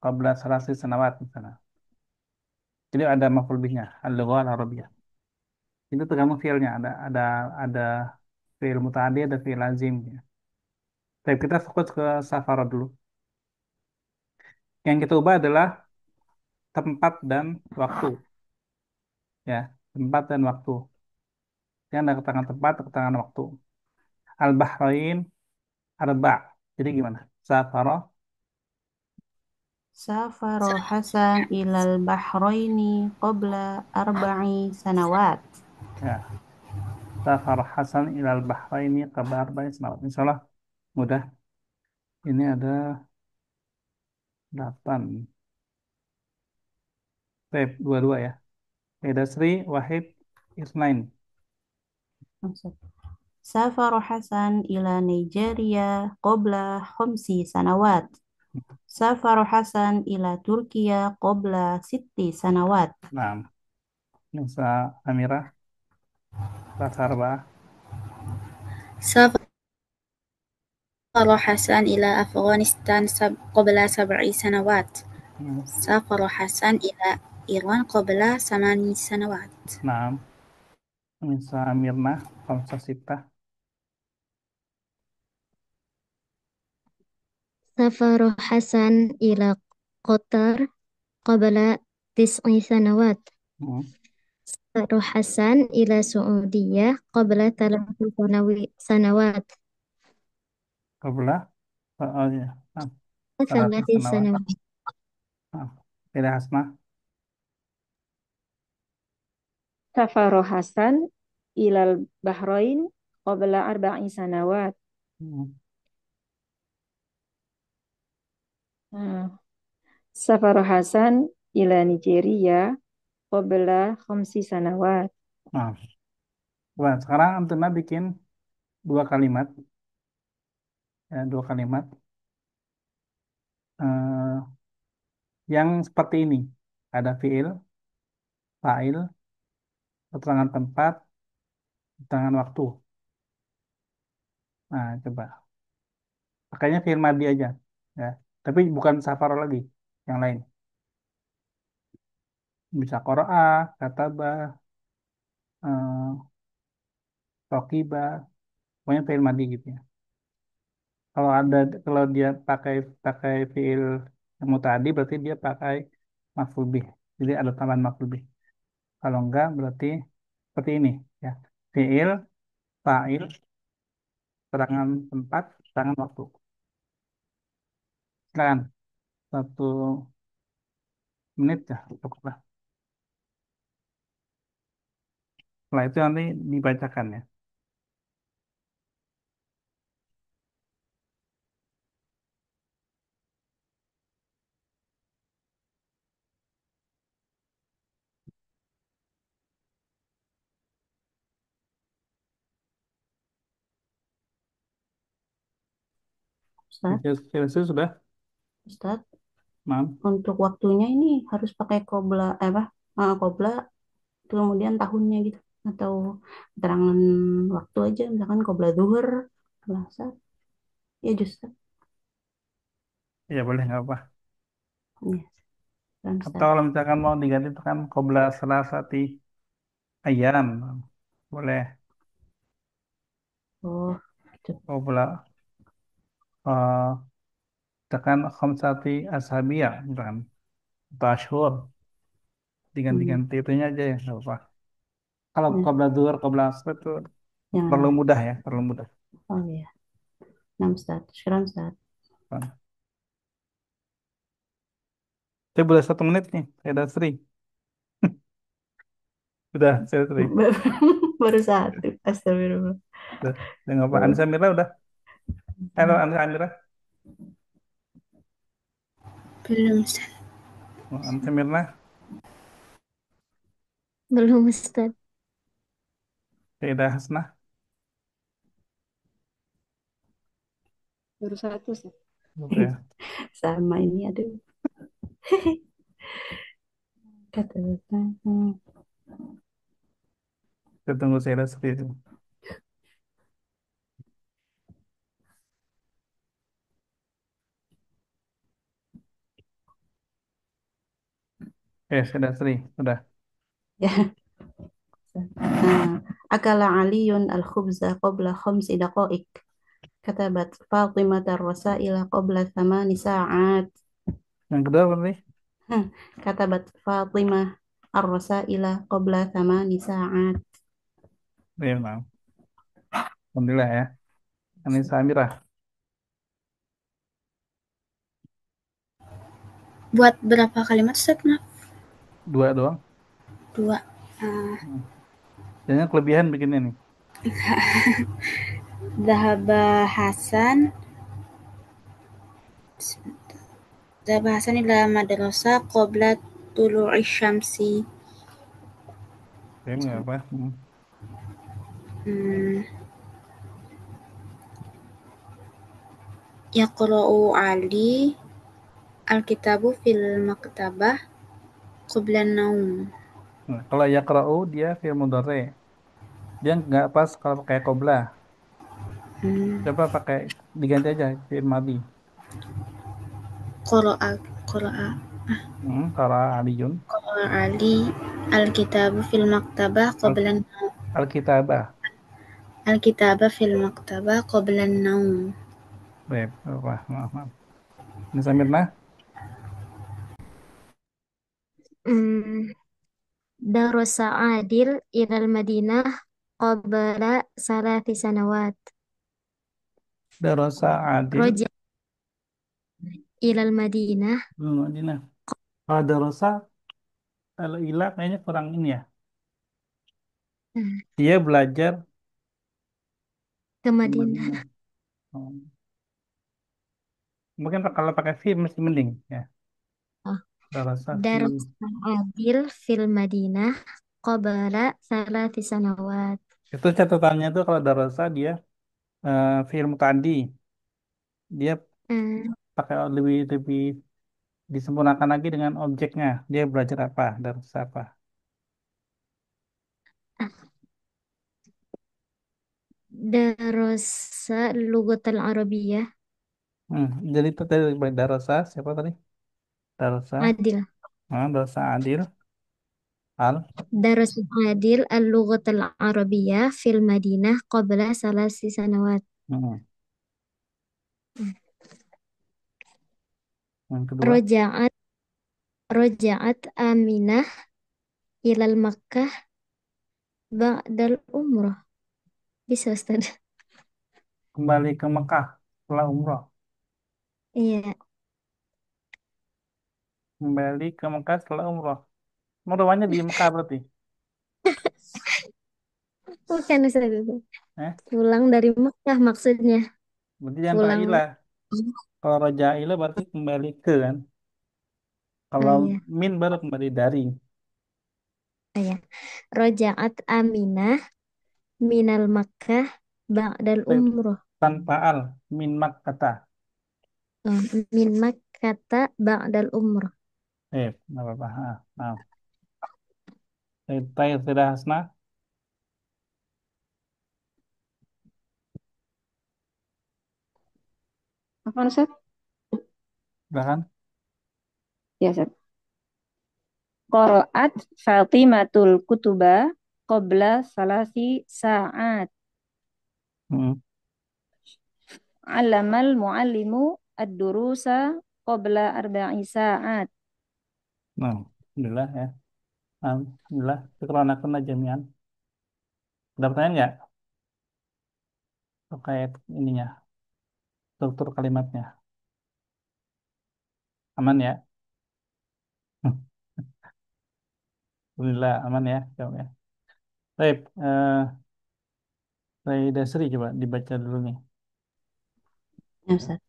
qabla salasi sanawat misalnya. Jadi ada maf'ul bihnya, al-lughal arabiyyah. Itu tergantung fiilnya, ada fiil muta'addi, ada fiil lazim ya. Tapi kita fokus ke safara dulu. Yang kita ubah adalah tempat dan waktu ya, tempat dan waktu. Yang ada keterangan tempat, keterangan waktu. Al-Bahrain Arba. Jadi gimana? Safara سافر حسن إلى البحرين قبل 4 سنوات. ya. Safara Hasan ilal Bahraini kabar baik selamat. Insyaallah mudah. Ini ada 8. Baik, 22 ya. Ada Sri Wahid Isnain. سافر حسن إلى نيجيريا قبل 5 سنوات. سافر حسن إلى تركيا قبل 6 سنوات. Nah, Nusa Amirah Tasarba. سافر حسن إلى أفغانستان قبل 7 سنوات. Hmm. سافر حسن إلى إيران قبل 8 سنوات. Nah, Nusa Amirna Kamsa Sita. سافر حسن إلى قطر قبل 9 سنوات. Hmm. سافر حسن إلى السعودية قبل 3 سنوات. Kabla. Oh, ya. Nah, 3 sanawat. سنوات. Nah, Tidak Hasna. سافر حسن إلى البحرين قبل 4 سنوات. Hmm. سافر حسن إلى نيجيريا قبل 5 سنوات. Nah, Wah, sekarang Antuna bikin 2 kalimat, ya, 2 kalimat eh, yang seperti ini. Ada fiil, fa'il, keterangan tempat, keterangan waktu. Nah, coba. Pakainya fiil madi aja, ya. Tapi bukan safar lagi, yang lain. Bisa qara'a, kataba, rokiba, pokoknya fiil madi gitu ya. Kalau ada, kalau dia pakai pakai fiil yang muta'addi berarti dia pakai maf'ul bih. Jadi ada tambahan maf'ul bih. Kalau enggak berarti seperti ini ya. Fiil, fa'il, serangan tempat, serangan waktu. Silakan 1 menit ya cukuplah. Setelah itu nanti dibacakan ya. Ustaz, Selesai sudah, Ustaz, Mam. untuk waktunya ini harus pakai kobra, apa? Kobra, kemudian tahunnya gitu. Atau keterangan waktu aja, misalkan kobra zuhur, asar, ya justru. Ya boleh nggak apa. Ya, kan, Atau Ustaz. kalau misalkan mau diganti itu kan qobla salasati ayam, boleh. Oh, gitu. Qobla eh tekan khamsati ashabiyah, misalkan atau ashur, Hmm, diganti-ganti itunya aja ya nggak apa. Kalau ya, qobla zuhur, qobla asar itu terlalu jangan. mudah ya, terlalu mudah. Oh ya, nah Ustaz. Syukran, Ustaz. Saya boleh 1 menit nih, saya udah Sri. Udah, saya Sri. Baru satu. Astagfirullah. Udah nggak apa. Oh, Anissa Mira udah. Halo, Anissa Mira. Belum, Ustaz. Oh, Anissa Mirna, Belum Ustaz. Sayyidah Hasnah. Baru satu, Ustaz. Oke. sama ini, aduh. Kata Kita tunggu Sayyidah Sri. Sayyidah Sri, udah. ya. Akala Aliyun al-khubza qabla khamsi daqaik. Katabat Fatimah ar-rasaila qabla thamani sa'at. Yang kedua berarti? Katabat Fatimah ar-rasaila qabla thamani sa'at. Iya, maaf. Alhamdulillah ya. Anissa Amira, Buat berapa kalimat, Ustaz? Maaf. 2 doang. 2. Uh, Jadinya kelebihan bikinnya nih. Dhahaba Hasan. Dhahaba Hasan ila madrasah qabla tulu'i syamsi. Oke, nggak apa. Hmm. Yaqra'u Ali al-kitabu fil maktabah qabla naum. Nah, kalau yaqra'u dia fi'il mudhari. Dia nggak pas kalau pakai qobla. Hmm. Coba pakai diganti aja fi'il madhi. Qara'a qara'a Qara aliyun qara'a Ali al-kitabu fil maktabah al qabla naum. al-kitabah. Al-kitaba fil maktabah qabla naum. Baik, apa? Maaf, maaf. Anissa Mirna, Hmm. Darasa Adil ilal Madinah qabla salati sanawat. Darasa Adil. Roja ilal Madinah. Madinah. Kalau darasa, kalau ilah kayaknya kurang ini ya. Hmm, Dia belajar ke di Madinah. Madinah. Oh. Mungkin kalau pakai fi masih mending ya. Oh. Darasa fi. Darasa Adil fil Madinah qabla salati sanawat. Itu catatannya tuh kalau darasa dia fi'il muta'addi. Dia Hmm. pakai lebih lebih disempurnakan lagi dengan objeknya. Dia belajar apa? Darasa apa? Darasa Lugatal Arabiyah Jadi itu tadi darasa siapa tadi? Darasa, Adil. darasa adil Al. درس عادل اللغة العربية في المدينة قبل 3 سنوات. Hmm. Yang kedua, رجعت رجعت آمنة إلى مكة بعد العمرة. Bisa Ustaz? kembali ke Mekah setelah umroh. Iya, Kembali ke Mekah setelah umroh. Umrohnya di Mekah berarti. bukan Ustaz itu. Eh, Pulang dari Mekah maksudnya. berarti jangan pakai Pulang. ilah. Kalau roja ilah berarti kembali ke kan. Oh Kalau iya, min baru kembali dari. oh iya. Rojaat Aminah minal Makkah ba'dal Baik, umroh. tanpa al, min mak kata. Oh, min Makkata ba'dal umroh. Nggak apa-apa. Nah. Saya sudah Hasna. Apa Ustaz? Silahkan. Ya, Ustaz. Qaraat Fatimatul kutuba qabla salasi sa'at. Hmm. Allamal muallimu ad-durusa qabla arba'i sa'at. Nah, Alhamdulillah ya. Alhamdulillah. Syukran akunna jami'an. Ada pertanyaan nggak terkait ininya, struktur kalimatnya? Aman ya? Alhamdulillah aman ya, jawab ya. Baik, saya Dasri coba dibaca dulu nih. Ya, Ustaz.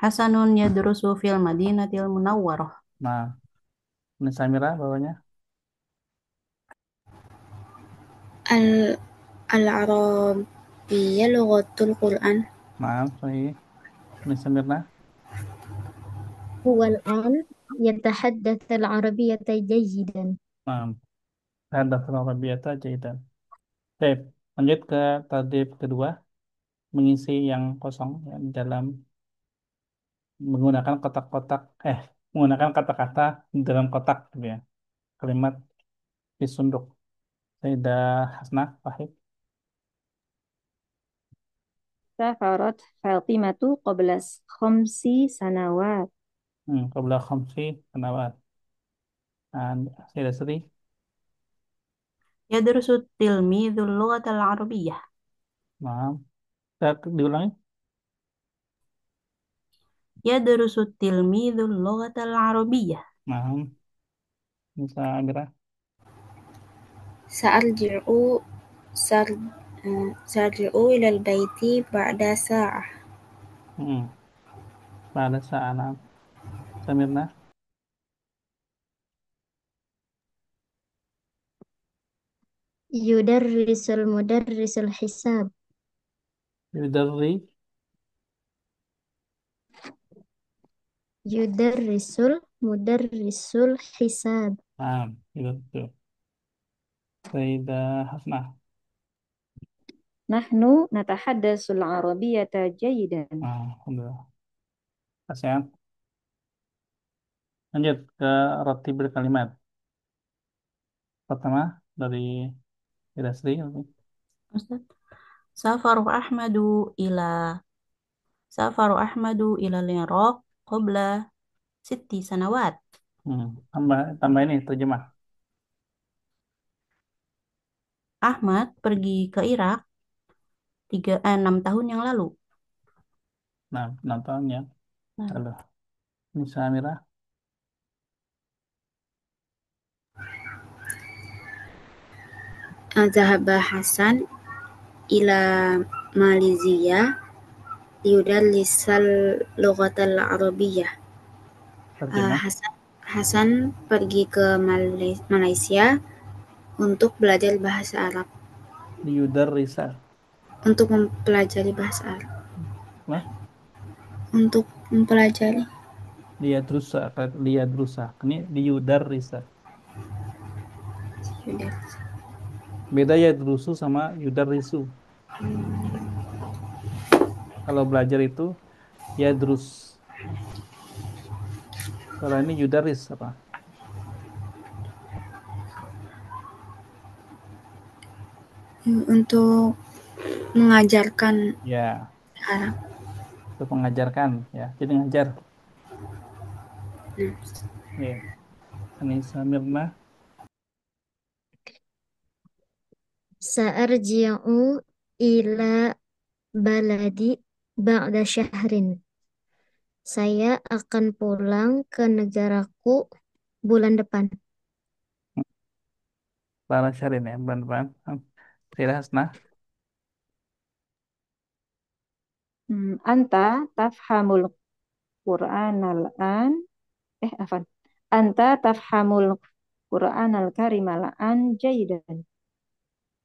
Hasanun yadrusu fil Madinatil Munawwarah. Nah, ini Samira bawahnya. Al Al-Arabiyyah lughatul Qur'an. Maaf, saya ini Samirna. هو الآن يتحدث العربية جيدا. Nah, ada Arabiyata jahitan. Baik, lanjut ke tadrib kedua, mengisi yang kosong ya, di dalam menggunakan kotak-kotak, menggunakan kata-kata di dalam kotak gitu ya. Kalimat disunduk. Sayyidah Hasnah Wahid. Safarat Fatimatu qabla khamsi sanawat. Qabla khamsi sanawat. Dan Sayyidah Sri. Yadrusu tilmidul lughatal arabiyyah. Maaf. Diulangi. Yadrusu tilmidul lughatal arabiyyah. Maaf. Bisa Amira. Sa'arji'u sar Sarji'u ilal baiti ba'da sa'ah. Hmm. Pada saat Samirna. يدرس المدرس الحساب. Yudari. يدرس المدرس الحساب. Maaf. Itu. Sayyidah Hasnah. Nahnu natahaddatsul arabiyyata jayidan. Alhamdulillah. ASEAN. Lanjut ke roti berkalimat. Pertama dari Sayyidah Sri. Ustaz. Safaru Ahmadu ila Safaru Ahmadu ila Iraq qabla sitti sanawat. Tambah ini terjemah. Ahmad pergi ke Irak 6 tahun yang lalu. Nah, penontonnya. Nah, Halo. Nisa Amira. Zahaba Hasan ila Malaysia liyudarrisal lughatal arabiyyah. Terjemah. Hasan pergi ke Malaysia untuk belajar bahasa Arab. Liudar Risa. Untuk mempelajari bahasa Arab. Wah, Untuk mempelajari. Liadrusa. Liadrusa. Ini liudar Risa. Beda Yadrusu sama Yudar Risu. Kalau belajar itu Yadrus. Kalau ini Yudaris apa? Untuk mengajarkan Ya, Arab. untuk mengajarkan ya. Jadi ngajar. Nah, Ya, Anissa Mirna. Sa'arji'u ila baladi ba'da syahrin. Saya akan pulang ke negaraku bulan depan. Para Syarin ya, Ban. Tidak Hasna. Anta tafhamul Qur'an al-an. Afan. Anta tafhamul Qur'an al-karim al-an jaidan.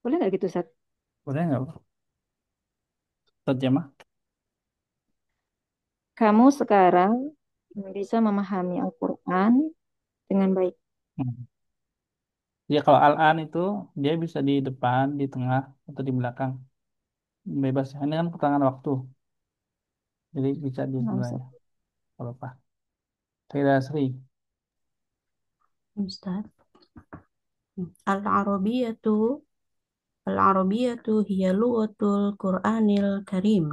Boleh nggak gitu, Sat? Boleh nggak? Terjemah. Kamu sekarang bisa memahami Al-Quran dengan baik. Hmm. Ya kalau al-an itu dia bisa di depan, di tengah, atau di belakang. Bebas. Ini kan pertengahan waktu. Jadi bisa di Nggak usah. sebenarnya. Kalau apa? Tidak Sri. Ustaz. Al-Arabiyatu Al-Arabiyatu hiya lughatul Qur'anil Karim.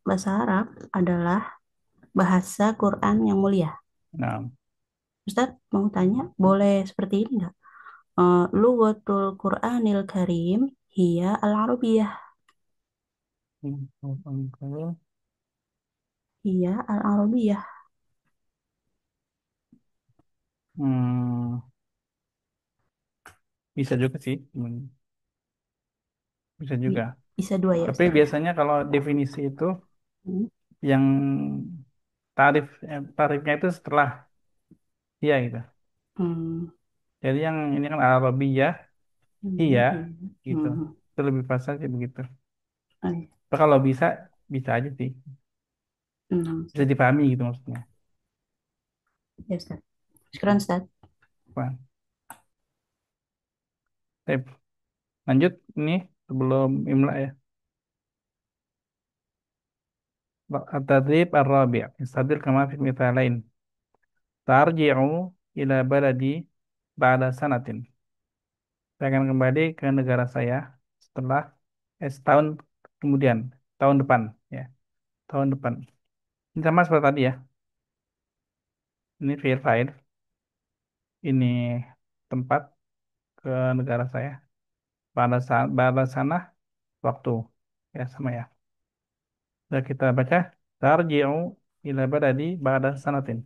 Bahasa Arab adalah bahasa Quran yang mulia. Nah. Ustaz mau tanya, boleh seperti ini nggak? Lughatul Qur'anil Karim hiya al-Arabiyah. Hiya al-Arabiyah. Hmm, bisa juga sih. Bisa juga. Bisa dua ya Tapi Ustaz ya. biasanya kalau definisi itu Hmm. yang tarifnya itu setelah iya gitu. Hmm. Jadi yang ini kan Arabiyah, iya Hmm. gitu. Hmm. Itu lebih pas aja begitu. Hmm. Tapi kalau bisa, bisa aja sih. Bisa Ustaz. dipahami gitu maksudnya. Ya Ustaz. Sekarang Ustaz. Wah, Baik. Lanjut ini sebelum Imla ya. At-tadrib ar-rabi' istadil kama fi mithalain. Tarji'u ila baladi ba'da sanatin. Saya akan kembali ke negara saya setelah setahun kemudian, tahun depan ya, tahun depan. Ini sama seperti tadi ya. Ini fi'il fa'il, ini tempat ke negara saya. Pada sana waktu ya sama ya. Nah, kita baca tarji'u ila baladi ba'da sanatin.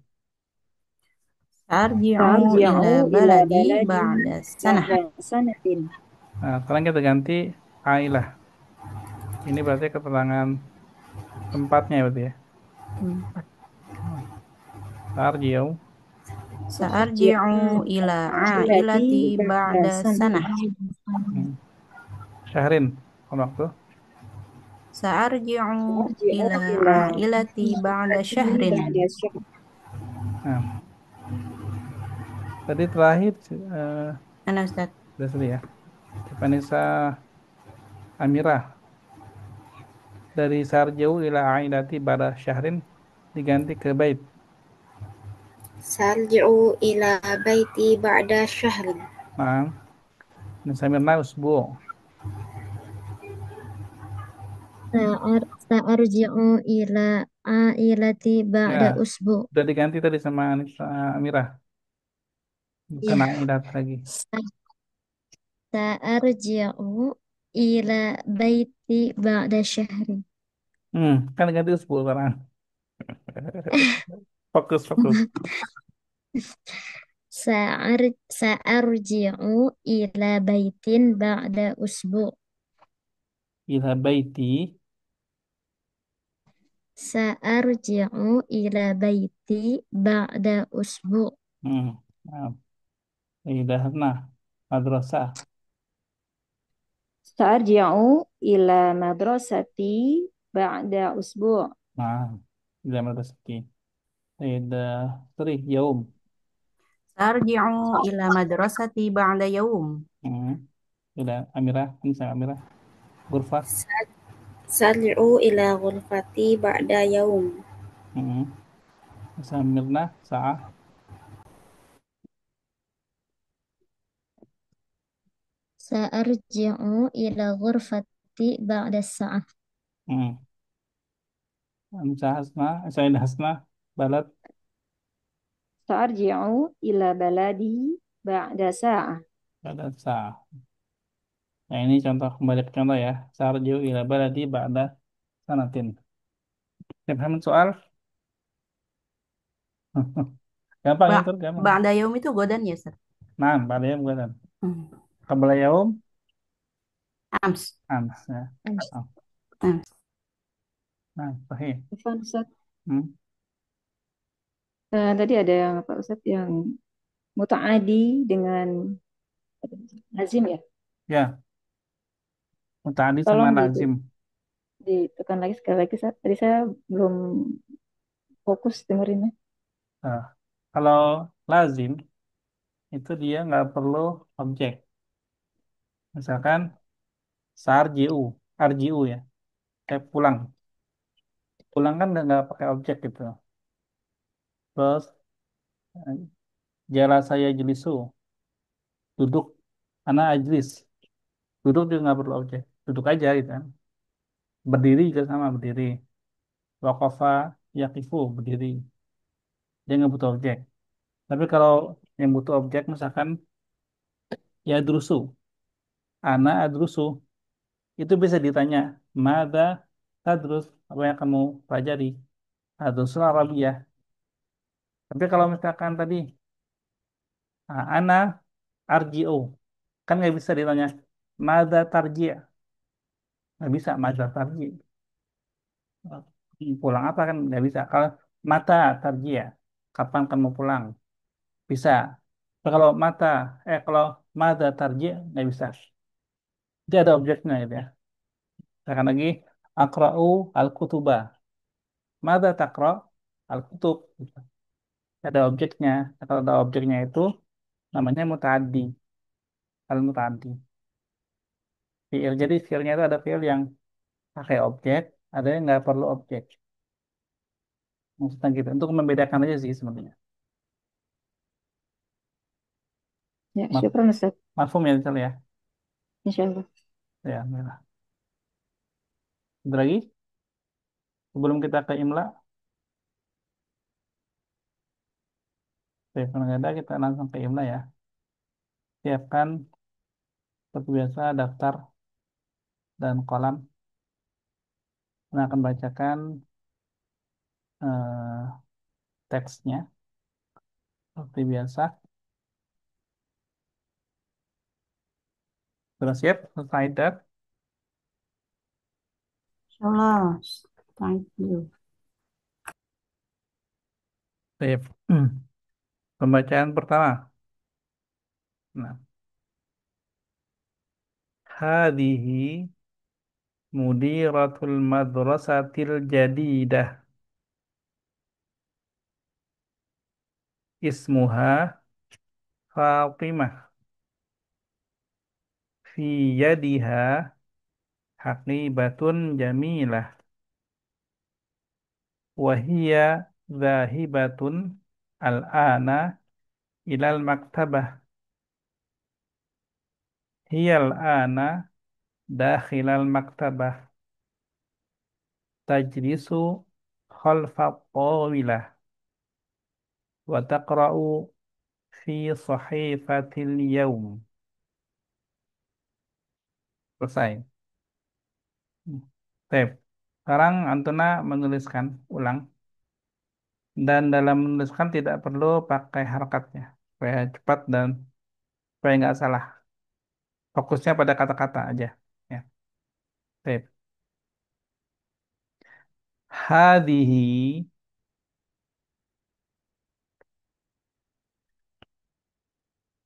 Arji'u ila Tarji'u ila baladi baladi ba'da sanah. ba'da sanatin. Nah, sekarang kita ganti ailah. Ini berarti keterangan tempatnya berarti ya. Empat. Hmm. Tarji'u Sa'arji'u ila Ilati ailati ba'da ba'da sanah. sanatin. hmm. Syahrin waktu. Sa'arji'u Tarji'u ila ila ailati ba'da ilati syahrin. ba'da syahr. Nah, tadi terakhir Mana Ustaz? Dasri ya. Vanessa Amirah dari Sarjau ila Aidati pada Syahrin diganti ke Bait. sarji'u ila baiti ba'da syahrin. Nah, Nisa Mirna Usbu. Sa'arji'u ila ailati Ya, ba'da usbu. udah diganti tadi sama Nisa Amirah. Bukan Ya. Aidat lagi. Sa'arji'u ila baiti ba'da syahrin. Kan diganti Usbu sekarang. Fokus. Sa'arji'u ila baitin ba'da usbu. Ila Baiti. Sa'arji'u ila baiti ba'da usbu. Hmm. Nah, Idahna Madrasah. Tarji'u ila madrasati ba'da usbu'. Nah, Ila Madrasati. Ida Sri Yaum. Sa'arji'u ila madrasati ba'da yaum. Hmm. Ila Amirah. Nisa Amirah. Gurfah. Sarji'u ila ghurfati ba'da yaum. Hmm. Samirna Sa'ah Sa'arji'u ila ghurfati ba'da sa'ah. Hmm. Anta Hasna, saya Hasna, Balat, Sa'arji'u ila baladi ba'da sa'ah. Balat Sa. Nah ini contoh kembali ke contoh ya. Sarju ila baladi ba'da sanatin. Siap Hamid soal? Gampang Ba itu, gampang. Ba'da yaum itu godan ya, Ustaz? Nah, pada yang bukan. Hmm. Qabla yaum, Ams. ams ya. Oh, Ams. nah, sahih. Afwan, Ustaz. Hmm. Tadi ada yang apa Ustaz yang muta'adi dengan lazim ya. Ya, muta'addi sama Tolong lazim. ditekan lagi sekali lagi Ustaz. Tadi saya belum fokus dengerinnya. Nah, kalau lazim itu dia nggak perlu objek. Misalkan sarjiu, arjiu ya, kayak pulang. Pulang kan nggak pakai objek gitu. Terus eh, jala saya jelisu, duduk, anak ajlis, duduk juga nggak perlu objek, duduk aja gitu kan. Berdiri juga sama berdiri. Wakofa yakifu berdiri, dia nggak butuh objek. Tapi kalau yang butuh objek misalkan ya drusu, anak adrusu, itu bisa ditanya, Mada tadrus, apa yang kamu pelajari? Adrusul Arabiyah. Tapi kalau misalkan tadi, ana arji'u, kan nggak bisa ditanya, Mada tarji', nggak bisa, Mada tarji'. Pulang apa kan nggak bisa. Kalau mata tarji' ya, kapan kamu pulang? Bisa. Tapi kalau kalau Mada tarji' nggak bisa. Dia ada objeknya gitu ya. Misalkan lagi, akra'u al-kutubah. Mada takra al-kutub. Ada objeknya. Nah, kalau ada objeknya itu namanya muta'addi, al-muta'addi. Fi'il. Jadi fi'ilnya itu ada fi'il yang pakai objek, ada yang nggak perlu objek. Maksudnya gitu. Untuk membedakan aja sih sebenarnya. Ya, Maf syukran Ustaz. Mafhum ya, misalnya ya. Insyaallah. Ya, alhamdulillah. Ada lagi? Sebelum kita ke imla, kalau nggak ada kita langsung ke imla ya. Siapkan seperti biasa daftar dan kolam. Saya akan bacakan eh, teksnya seperti biasa. Sudah siap? Selesai, Daf? Insyaallah. Thank you. Siap. Pembacaan pertama. Nah, hadhihi mudiratul madrasatil jadidah. Ismuha Fatimah. Fi yadiha haqibatun jamilah. Wahia zahibatun al-ana ilal maktabah. Hiyal ana dakhilal maktabah. Tajlisu khalfa tawilah. Wa taqra'u fi sahifatil yawm. Selesai. Baik. Sekarang Antuna menuliskan ulang. Dan dalam menuliskan tidak perlu pakai harokatnya. Supaya cepat dan supaya nggak salah. Fokusnya pada kata-kata aja. Ya. Baik. Hadihi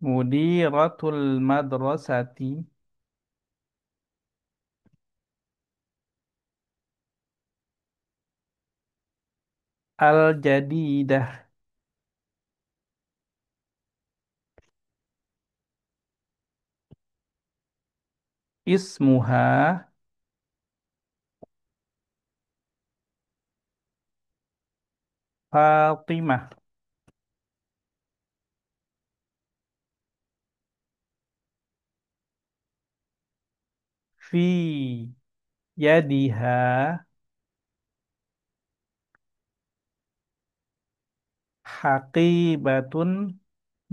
mudiratul madrasati al-jadidah. Ismuha Fatimah. Fi yadiha haqibatun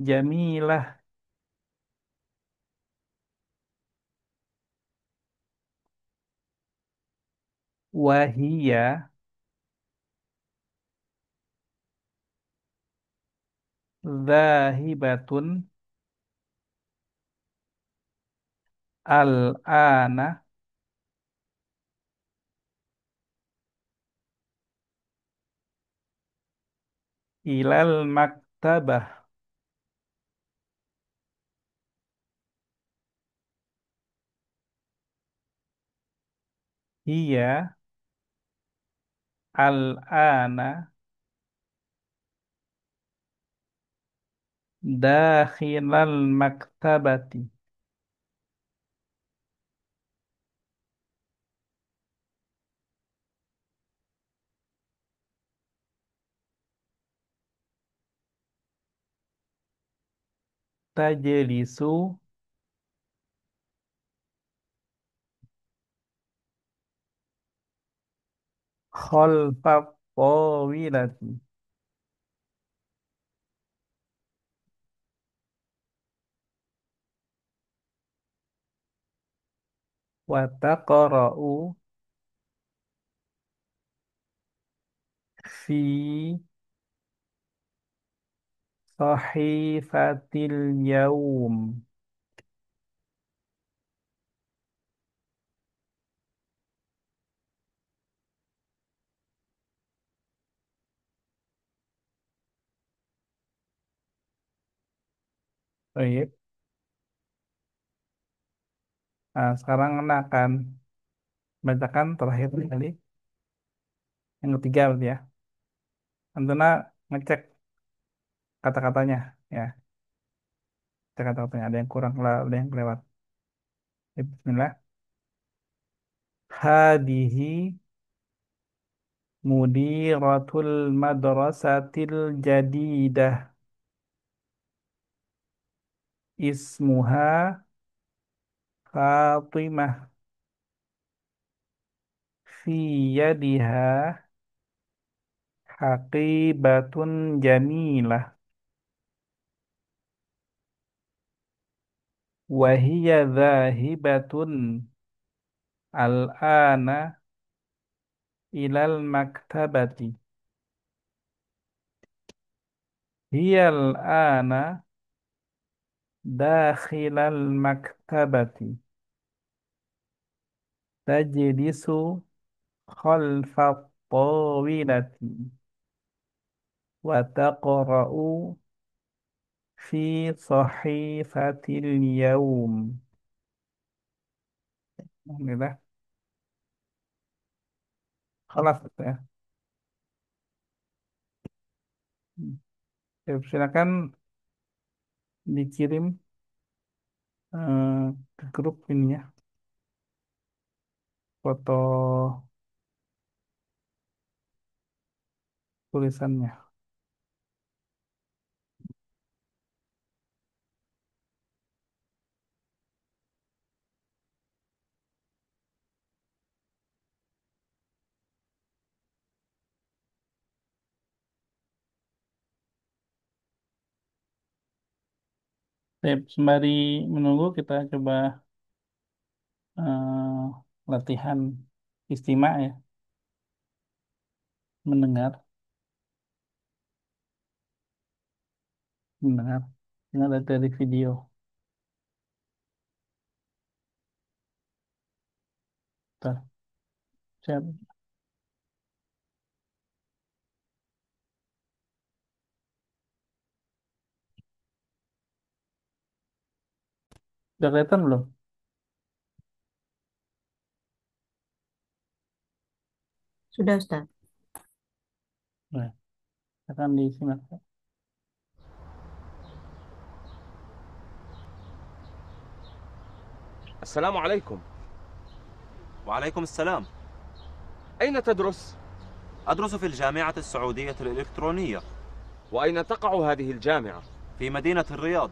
jamilah. Wahia zahibatun al-ana ilal maktabah. Hiya al-ana dakhilal maktabati. Tajlisu khalfa tawilati. Wa taqra'u fi sahifatil yaum. Baik. Nah, sekarang Anda akan bacakan terakhir kali. Yang ketiga berarti ya. Antuna ngecek kata-katanya ya. Cek kata-katanya. Ada yang kurang, ada yang kelewat. Bismillah. Hadihi mudiratul madrasatil jadidah. Ismuha Fatimah. Fi yadiha haqibatun jamilah. Wahiyya dhahibatun al-ana ilal maktabati. Hiya al-ana dakhilal maktabati. Tajlisu khalfa tawilati. Wa taqra'u fi sahifatil yaum. Alhamdulillah. Khalas ya. Ya, silakan dikirim ke grup ini ya, foto tulisannya. Baik, sembari menunggu kita coba latihan istimak ya, mendengar, mendengar, dengar dari video. Bentar, siap. Udah kelihatan belum? Sudah, Ustaz. Nah, akan disimak. السلام عليكم. وعليكم السلام. أين تدرس؟ أدرس في الجامعة السعودية الإلكترونية. وأين تقع هذه الجامعة؟ في مدينة الرياض.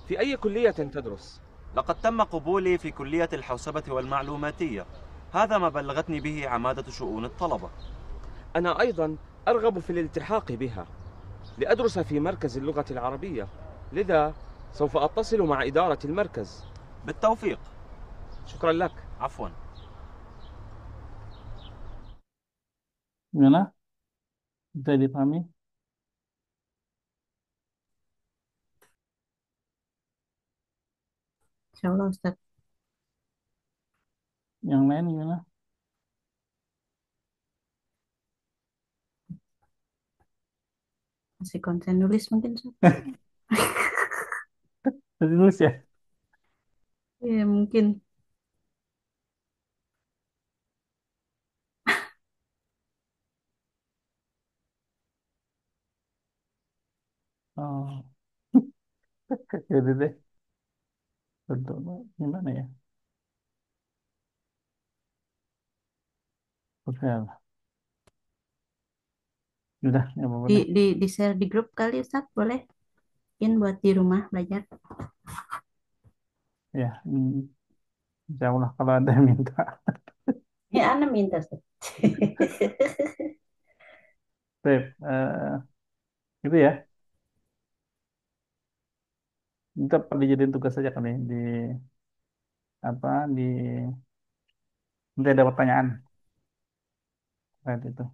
في أي كلية تدرس؟ لقد تم قبولي في كلية الحوسبة والمعلوماتية. هذا ما بلغتني به عمادة شؤون الطلبة. أنا أيضا أرغب في الالتحاق بها لأدرس في مركز اللغة العربية، لذا سوف أتصل مع إدارة المركز. بالتوفيق. شكرا لك. عفوا. Gimana? Bisa dipahami? Insya Allah Ustaz. Yang lain gimana? Masih konsen nulis mungkin Ustaz. Tulis ya? Iya mungkin. Oh, ya udah deh. Bentuk gimana ya? Oke lah. Udah, ya apa Di, deh. di share di grup kali Ustaz, boleh? Mungkin buat di rumah belajar. Ya, insya Allah kalau ada yang minta. Ya, Ana minta Ustaz. Baik, itu ya. Kita perlu jadiin tugas saja kali di apa di nanti ada pertanyaan terkait itu.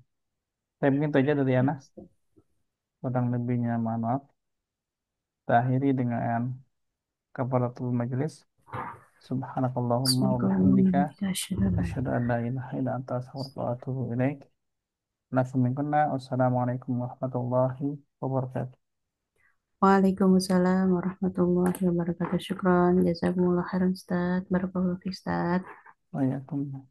Saya mungkin itu aja dari Ana. Kurang lebihnya mohon maaf. Kita akhiri dengan kafaratul majelis. Subhanakallahumma wa bihamdika asyhadu an la ilaha illa anta astaghfiruka wa atubu ilaik. Wassalamualaikum warahmatullahi wabarakatuh. Waalaikumsalam warahmatullahi wabarakatuh. Syukron. Jazakumullah khairan Ustaz. Barakallahu fiik Ustaz. Waalaikumsalam.